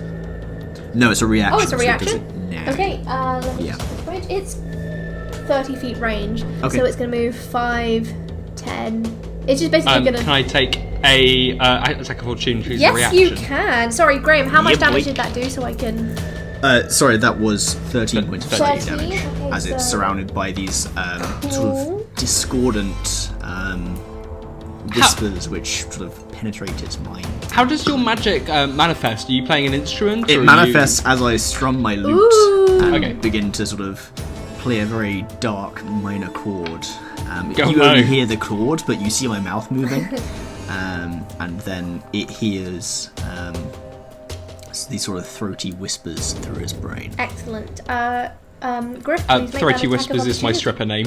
Speaker 3: No, it's a reaction.
Speaker 1: Oh, it's a
Speaker 3: so it does
Speaker 1: reaction?
Speaker 3: it now.
Speaker 1: Okay, let me
Speaker 3: Yeah.
Speaker 1: just look range. It's 30 feet range,
Speaker 3: Okay.
Speaker 1: so it's going to move 5, 10. It's just basically going to...
Speaker 4: Can I take a attack of opportunity to use a
Speaker 1: Yes,
Speaker 4: reaction?
Speaker 1: you can. Sorry, Graham, how much
Speaker 3: Yeah,
Speaker 1: damage
Speaker 3: boy.
Speaker 1: did that do so I can...
Speaker 3: Sorry, that was 13 points of psychic
Speaker 1: 13?
Speaker 3: damage,
Speaker 1: Okay,
Speaker 3: as it's
Speaker 1: so-
Speaker 3: surrounded by these sort
Speaker 1: Cool.
Speaker 3: of discordant whispers which sort of penetrate its mind.
Speaker 4: How does your magic manifest? Are you playing an instrument? or
Speaker 3: It
Speaker 4: are
Speaker 3: manifests as I strum my lute
Speaker 1: Ooh.
Speaker 3: and
Speaker 4: Okay.
Speaker 3: begin to sort of play a very dark minor chord.
Speaker 4: Go
Speaker 3: You only
Speaker 4: no.
Speaker 3: hear the chord, but you see my mouth moving, and then it hears these sort of throaty whispers through his brain.
Speaker 1: Excellent. Griff, please make that
Speaker 4: Throaty
Speaker 1: attack
Speaker 4: Whispers
Speaker 1: of
Speaker 4: is my
Speaker 1: opportunity.
Speaker 4: stripper name.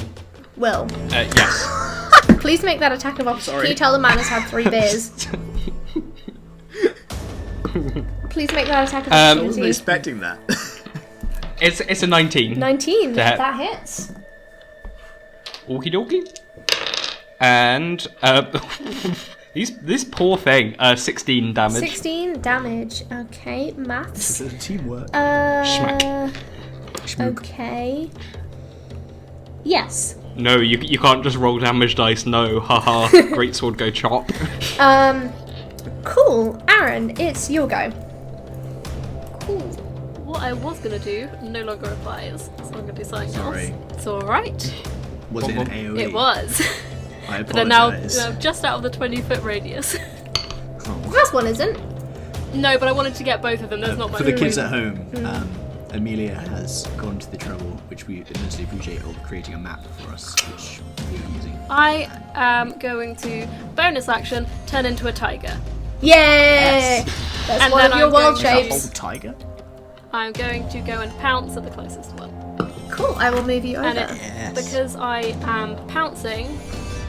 Speaker 1: Will,
Speaker 4: Yes.
Speaker 1: please make that attack of opportunity. Can you tell the man has had 3 beers? Please make that attack of opportunity.
Speaker 3: expecting that.
Speaker 4: It's a 19.
Speaker 1: 19.
Speaker 4: To hit.
Speaker 1: That hits.
Speaker 4: Okie dokie. And this poor thing, 16 damage.
Speaker 1: 16 damage. Okay, maths.
Speaker 3: Teamwork.
Speaker 4: Schmack.
Speaker 1: Okay. Yes.
Speaker 4: No, you can't just roll damage dice. No, haha. Great sword, go chop.
Speaker 1: Cool. Aaron, it's your go.
Speaker 2: Cool. What I was gonna do no longer applies, so I'm gonna do something
Speaker 3: Sorry.
Speaker 2: else. It's alright.
Speaker 3: Was it an AoE?
Speaker 2: It was.
Speaker 3: I
Speaker 2: But they're now
Speaker 3: apologise.
Speaker 2: just out of the 20-foot radius.
Speaker 1: The first one isn't.
Speaker 2: No, but I wanted to get both of them. There's not much
Speaker 3: For the kids
Speaker 2: point.
Speaker 3: at home, Amelia has gone to the trouble, which we immensely appreciate, of creating a map for us, which we are using.
Speaker 2: I am going to bonus action turn into a tiger.
Speaker 1: Yay!
Speaker 3: Yes.
Speaker 1: That's
Speaker 2: And
Speaker 1: one
Speaker 2: then
Speaker 1: of your
Speaker 2: I'm
Speaker 1: wild
Speaker 2: going to-
Speaker 1: shapes.
Speaker 3: Old tiger?
Speaker 2: I'm going to go and pounce at the closest one.
Speaker 1: Cool. I will move you over.
Speaker 2: And
Speaker 3: Yes.
Speaker 2: because I am pouncing,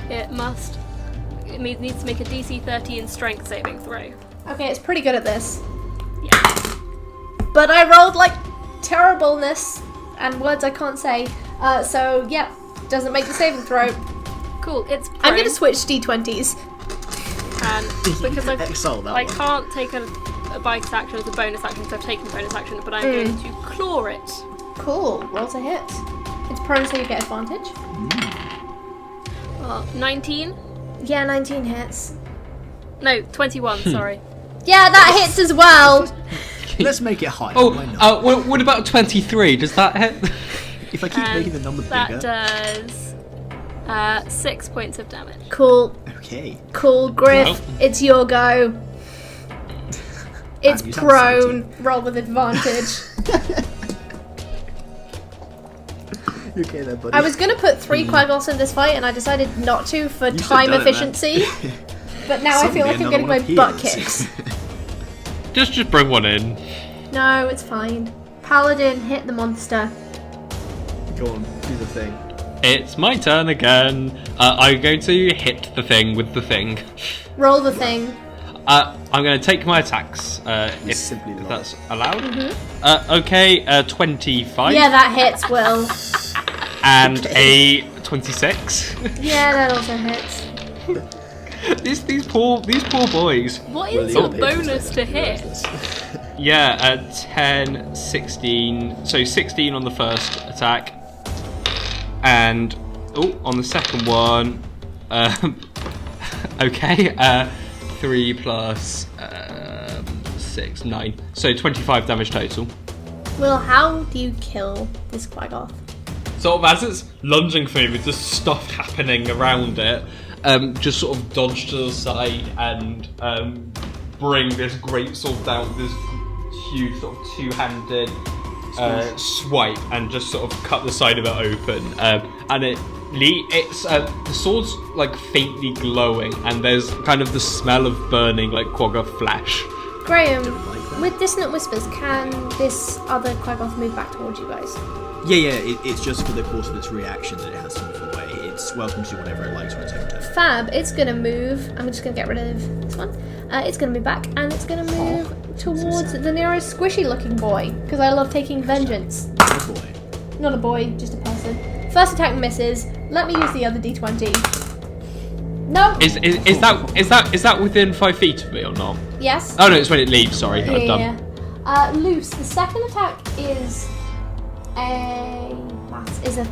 Speaker 2: it needs to make a DC 13 strength saving throw.
Speaker 1: Okay, it's pretty good at this.
Speaker 2: Yeah.
Speaker 1: But I rolled like terribleness and words I can't say. So yeah, doesn't make the saving throw.
Speaker 2: Cool. It's prone,
Speaker 1: I'm gonna switch d20s.
Speaker 2: and because
Speaker 3: Excel that
Speaker 2: I
Speaker 3: one.
Speaker 2: can't take a bite action as a bonus action, so I've taken a bonus action, but I'm going to claw it.
Speaker 1: Cool. Roll to hit. It's prone, so you get advantage.
Speaker 2: 19?
Speaker 1: Yeah, 19 hits.
Speaker 2: No, 21. Sorry.
Speaker 1: Yeah, that hits as well.
Speaker 3: Let's make it higher.
Speaker 4: Oh,
Speaker 3: Why not?
Speaker 4: what about 23? Does that hit?
Speaker 3: If I keep making the number
Speaker 2: that
Speaker 3: bigger.
Speaker 2: does 6 points of damage.
Speaker 1: Cool.
Speaker 3: Okay.
Speaker 1: Cool, Griff.
Speaker 4: Well.
Speaker 1: It's your go. It's
Speaker 3: you sound
Speaker 1: prone. Roll with advantage.
Speaker 3: Okay there, buddy.
Speaker 1: I was gonna put 3 Quaggoths in this fight, and I decided not to for
Speaker 3: You
Speaker 1: time
Speaker 3: should've done it,
Speaker 1: efficiency. But now I feel like I'm getting my butt kicked.
Speaker 4: Just bring one in.
Speaker 1: No, it's fine. Paladin, hit the monster.
Speaker 3: Go on, do the thing.
Speaker 4: It's my turn again. I'm going to hit the thing with the thing.
Speaker 1: Roll the thing.
Speaker 4: I'm going to take my attacks, if
Speaker 3: Simply love
Speaker 4: that's allowed. Okay, 25.
Speaker 1: Yeah, that hits, Will.
Speaker 4: And a 26.
Speaker 1: Yeah, that also hits.
Speaker 4: these poor boys.
Speaker 2: What is your bonus to hit?
Speaker 4: Yeah, 10, 16. So 16 on the first attack. And, on the second one, okay, 3 plus 6, 9. So 25 damage total.
Speaker 1: Will, how do you kill this Quaggoth?
Speaker 4: Sort of as it's lunging for me with just stuff happening around it, just sort of dodge to the side and bring this great sword down with this huge sort of two-handed swipe and just sort of cut the side of it open. And it's the sword's like faintly glowing, and there's kind of the smell of burning like Quaggoth flesh.
Speaker 1: Graham, with Dissonant Whispers, can this other Quaggoth move back towards you guys?
Speaker 3: Yeah, it's just for the course of its reaction that it has to move away. It's welcome to do whatever it likes on its own turn.
Speaker 1: Fab, it's gonna move. I'm just gonna get rid of this one. It's gonna move back, and it's gonna move towards the nearest squishy-looking boy, because I love taking vengeance.
Speaker 3: Oh boy.
Speaker 1: Not a boy, just a person. First attack misses. Let me use the other d20. No.
Speaker 4: Is that within 5 feet of me or not?
Speaker 1: Yes.
Speaker 4: Oh no, it's when it leaves. Sorry, I'm done.
Speaker 1: Luce, the second attack is a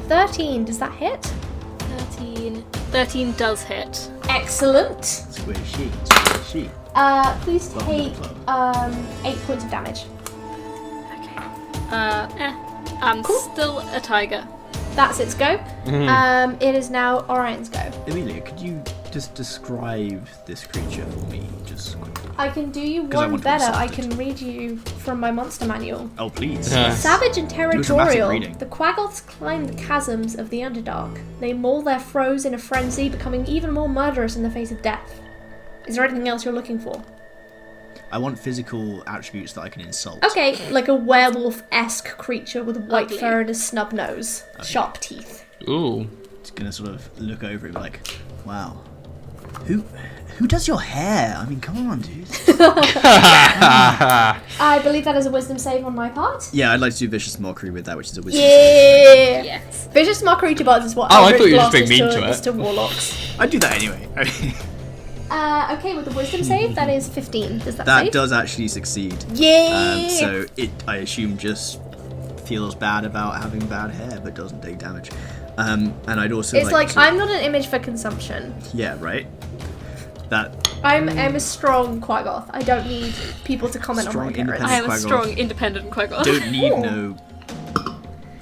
Speaker 1: 13. Does that hit?
Speaker 2: 13 does hit.
Speaker 1: Excellent.
Speaker 3: Squishy.
Speaker 1: Please
Speaker 3: Welcome to
Speaker 1: take
Speaker 3: the club.
Speaker 1: 8 points of damage.
Speaker 2: Okay. I'm still a tiger.
Speaker 1: That's its go. It is now Orion's go.
Speaker 3: Amelia, could you just describe this creature for me, just quickly?
Speaker 1: I can do you
Speaker 3: 'Cause I
Speaker 1: one
Speaker 3: want to
Speaker 1: better.
Speaker 3: consult
Speaker 1: I
Speaker 3: it.
Speaker 1: can read you from my monster manual.
Speaker 3: Oh, please.
Speaker 1: Savage and territorial,
Speaker 3: reading.
Speaker 1: the Quaggoths climb the chasms of the Underdark. They maul their foes in a frenzy, becoming even more murderous in the face of death. Is there anything else you're looking for?
Speaker 3: I want physical attributes that I can insult.
Speaker 1: Okay, like a werewolf-esque creature with white
Speaker 2: Ugly.
Speaker 1: fur and a snub nose, sharp teeth.
Speaker 4: Ooh.
Speaker 3: It's gonna sort of look over it like, wow. Who does your hair? I mean, come on, dude.
Speaker 1: I believe that is a wisdom save on my part.
Speaker 3: Yeah, I'd like to do vicious mockery with that, which is a wisdom.
Speaker 1: Yeah.
Speaker 2: Yes.
Speaker 1: Vicious mockery to bards is what.
Speaker 4: Oh, I
Speaker 1: Eldritch
Speaker 4: thought you were just
Speaker 1: Blast
Speaker 4: being
Speaker 1: is
Speaker 4: mean to
Speaker 1: is
Speaker 4: it.
Speaker 1: to warlocks.
Speaker 3: I'd do that anyway.
Speaker 1: Okay, with the wisdom save, that is 15. Does that
Speaker 3: That
Speaker 1: save?
Speaker 3: does actually succeed.
Speaker 1: Yeah.
Speaker 3: So it, I assume, just feels bad about having bad hair, but doesn't take damage. And I'd also
Speaker 1: It's like
Speaker 3: to-
Speaker 1: I'm not an image for consumption.
Speaker 3: Yeah, right. That
Speaker 1: I'm a strong Quaggoth. I don't need people to comment on my
Speaker 3: Strong,
Speaker 1: appearance.
Speaker 2: I am a
Speaker 3: Quaggoth.
Speaker 2: strong, independent Quaggoth.
Speaker 3: don't need
Speaker 1: Ooh.
Speaker 3: no.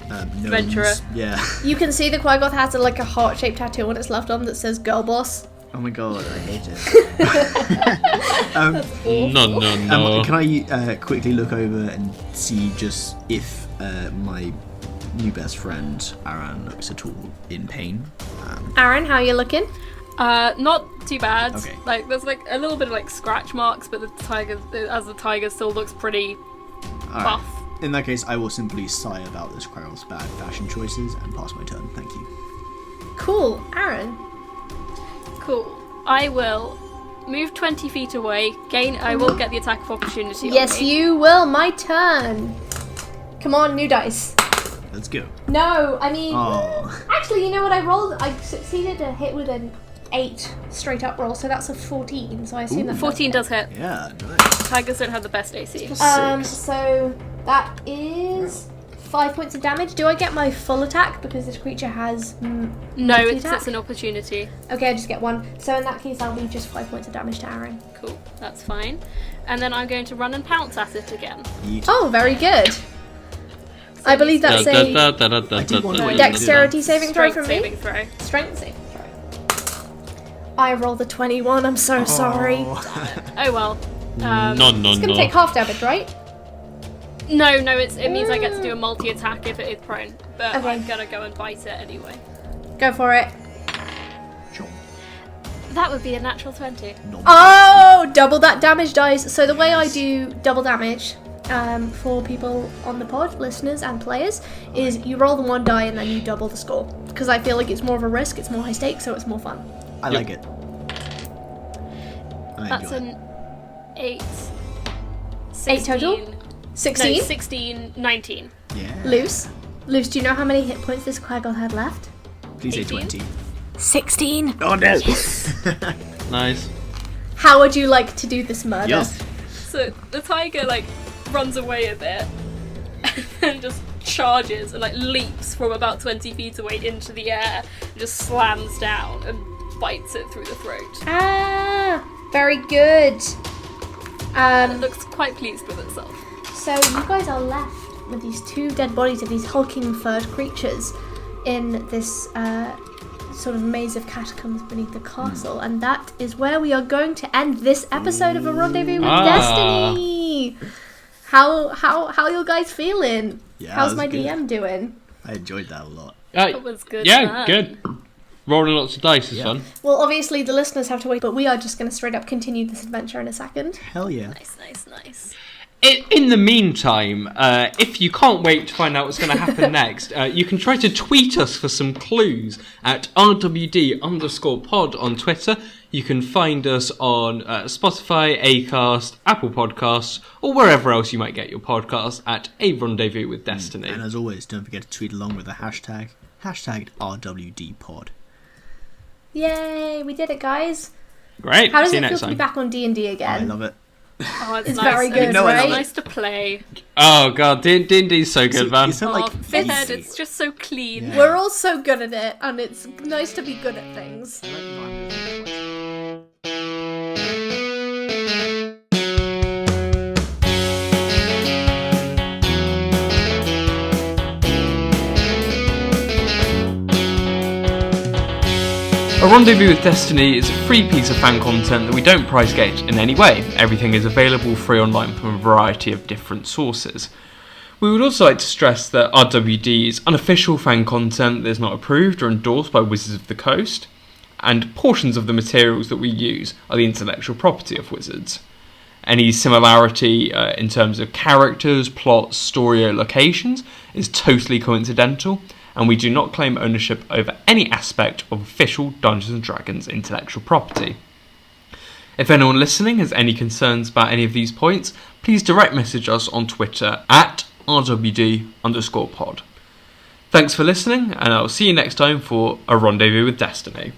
Speaker 3: Gnomes.
Speaker 2: Adventurer.
Speaker 3: Yeah.
Speaker 1: You can see the Quaggoth has a heart-shaped tattoo on its left arm that says "Girl Boss."
Speaker 3: Oh my god, I hate it.
Speaker 4: No.
Speaker 3: Can I quickly look over and see just if my new best friend Aran looks at all in pain?
Speaker 1: Aaron, how you looking?
Speaker 2: Not too bad.
Speaker 3: Okay.
Speaker 2: Like there's a little bit of scratch marks, but the tiger still looks pretty
Speaker 3: Alright.
Speaker 2: buff.
Speaker 3: In that case, I will simply sigh about this Quaggoth's bad fashion choices and pass my turn. Thank you.
Speaker 1: Cool, Aaron.
Speaker 2: Cool. I will move 20 feet away. I will get the attack of opportunity.
Speaker 1: Yes,
Speaker 2: on me.
Speaker 1: you will. My turn. Come on, new dice.
Speaker 3: Let's go.
Speaker 1: No, I mean,
Speaker 3: Oh.
Speaker 1: actually, you know what I rolled? I succeeded to hit with an 8 straight up roll, so that's a 14. So I assume that
Speaker 2: 14 does hit.
Speaker 3: Yeah, nice.
Speaker 2: Tigers don't have the best AC.
Speaker 1: So that is 5 points of damage. Do I get my full attack because this creature has?
Speaker 2: No,
Speaker 1: multi-attack?
Speaker 2: it's an opportunity.
Speaker 1: Okay, I just get one. So in that case, I'll be just 5 points of damage to Aaron.
Speaker 2: Cool, that's fine. And then I'm going to run and pounce at it again.
Speaker 3: Yeet.
Speaker 1: Oh, very good. I believe that's a dexterity saving throw
Speaker 2: Strength
Speaker 1: from
Speaker 2: saving
Speaker 1: me.
Speaker 2: throw.
Speaker 1: Strength saving throw. I rolled a 21. I'm so sorry.
Speaker 2: Oh well.
Speaker 4: No.
Speaker 1: It's gonna take half damage, right?
Speaker 2: No, it means I get to do a multi-attack if it is prone. But
Speaker 1: Okay.
Speaker 2: I'm gonna go and bite it anyway.
Speaker 1: Go for it.
Speaker 3: Sure.
Speaker 2: That would be a natural 20.
Speaker 1: Oh, double that damage dice. So the way I do double damage for people on the pod, listeners and players, is you roll the 1 die and then you double the score. Because I feel like it's more of a risk, it's more high stakes, so it's more fun.
Speaker 3: I like it. I
Speaker 2: That's
Speaker 3: enjoy
Speaker 2: an 8.
Speaker 1: 8 total? 16?
Speaker 2: No, 16, 19.
Speaker 3: it. Yeah.
Speaker 1: Luce, do you know how many hit points this Quaggle had left?
Speaker 3: Please say
Speaker 2: 18.
Speaker 3: 20.
Speaker 1: 16.
Speaker 3: Oh no!
Speaker 4: Nice.
Speaker 1: How would you like to do this murder?
Speaker 3: Yes.
Speaker 2: So the tiger runs away a bit and just charges and leaps from about 20 feet away into the air and just slams down and bites it through the throat.
Speaker 1: Ah, very good.
Speaker 2: And it looks quite pleased with itself.
Speaker 1: So you guys are left with these 2 dead bodies of these hulking furred creatures in this sort of maze of catacombs beneath the castle, and that is where we are going to end this episode of A Rendezvous with Destiny. How you guys feeling?
Speaker 3: Yeah,
Speaker 1: How's
Speaker 3: that
Speaker 1: my
Speaker 3: was good.
Speaker 1: DM doing?
Speaker 3: I enjoyed that a lot.
Speaker 2: That was good.
Speaker 4: Yeah,
Speaker 2: fun.
Speaker 4: good. Rolling lots of dice is
Speaker 3: Yeah.
Speaker 4: fun.
Speaker 1: Well, obviously the listeners have to wait, but we are just going to straight up continue this adventure in a second.
Speaker 3: Hell yeah.
Speaker 2: Nice.
Speaker 4: In the meantime, if you can't wait to find out what's going to happen next, you can try to tweet us for some clues at RWD_pod on Twitter. You can find us on Spotify, Acast, Apple Podcasts, or wherever else you might get your podcasts at A Rendezvous with Destiny.
Speaker 3: And as always, don't forget to tweet along with the hashtag #RWDpod.
Speaker 1: Yay, we did it, guys.
Speaker 4: Great.
Speaker 1: How does
Speaker 4: See
Speaker 1: it
Speaker 4: you
Speaker 1: feel
Speaker 4: next
Speaker 1: to be
Speaker 4: time.
Speaker 1: back on D&D
Speaker 3: I
Speaker 1: again?
Speaker 3: love it.
Speaker 2: Oh, it's
Speaker 1: It's
Speaker 2: nice.
Speaker 1: very
Speaker 2: and
Speaker 1: good,
Speaker 2: it's
Speaker 3: No, I love
Speaker 1: right?
Speaker 3: it.
Speaker 2: nice to play.
Speaker 4: Oh god, D&D's so good, man.
Speaker 3: You sound like
Speaker 2: Fifth Ed,
Speaker 3: easy.
Speaker 2: it's just so clean.
Speaker 3: Yeah.
Speaker 1: We're all so good at it, and it's nice to be good at things.
Speaker 4: A Rendezvous with Destiny is a free piece of fan content that we don't price gauge in any way. Everything is available free online from a variety of different sources. We would also like to stress that RWD is unofficial fan content that is not approved or endorsed by Wizards of the Coast, and portions of the materials that we use are the intellectual property of Wizards. Any similarity in terms of characters, plots, story, or locations is totally coincidental, and we do not claim ownership over any aspect of official Dungeons & Dragons intellectual property. If anyone listening has any concerns about any of these points, please direct message us on Twitter at RWD_pod. Thanks for listening, and I'll see you next time for A Rendezvous with Destiny.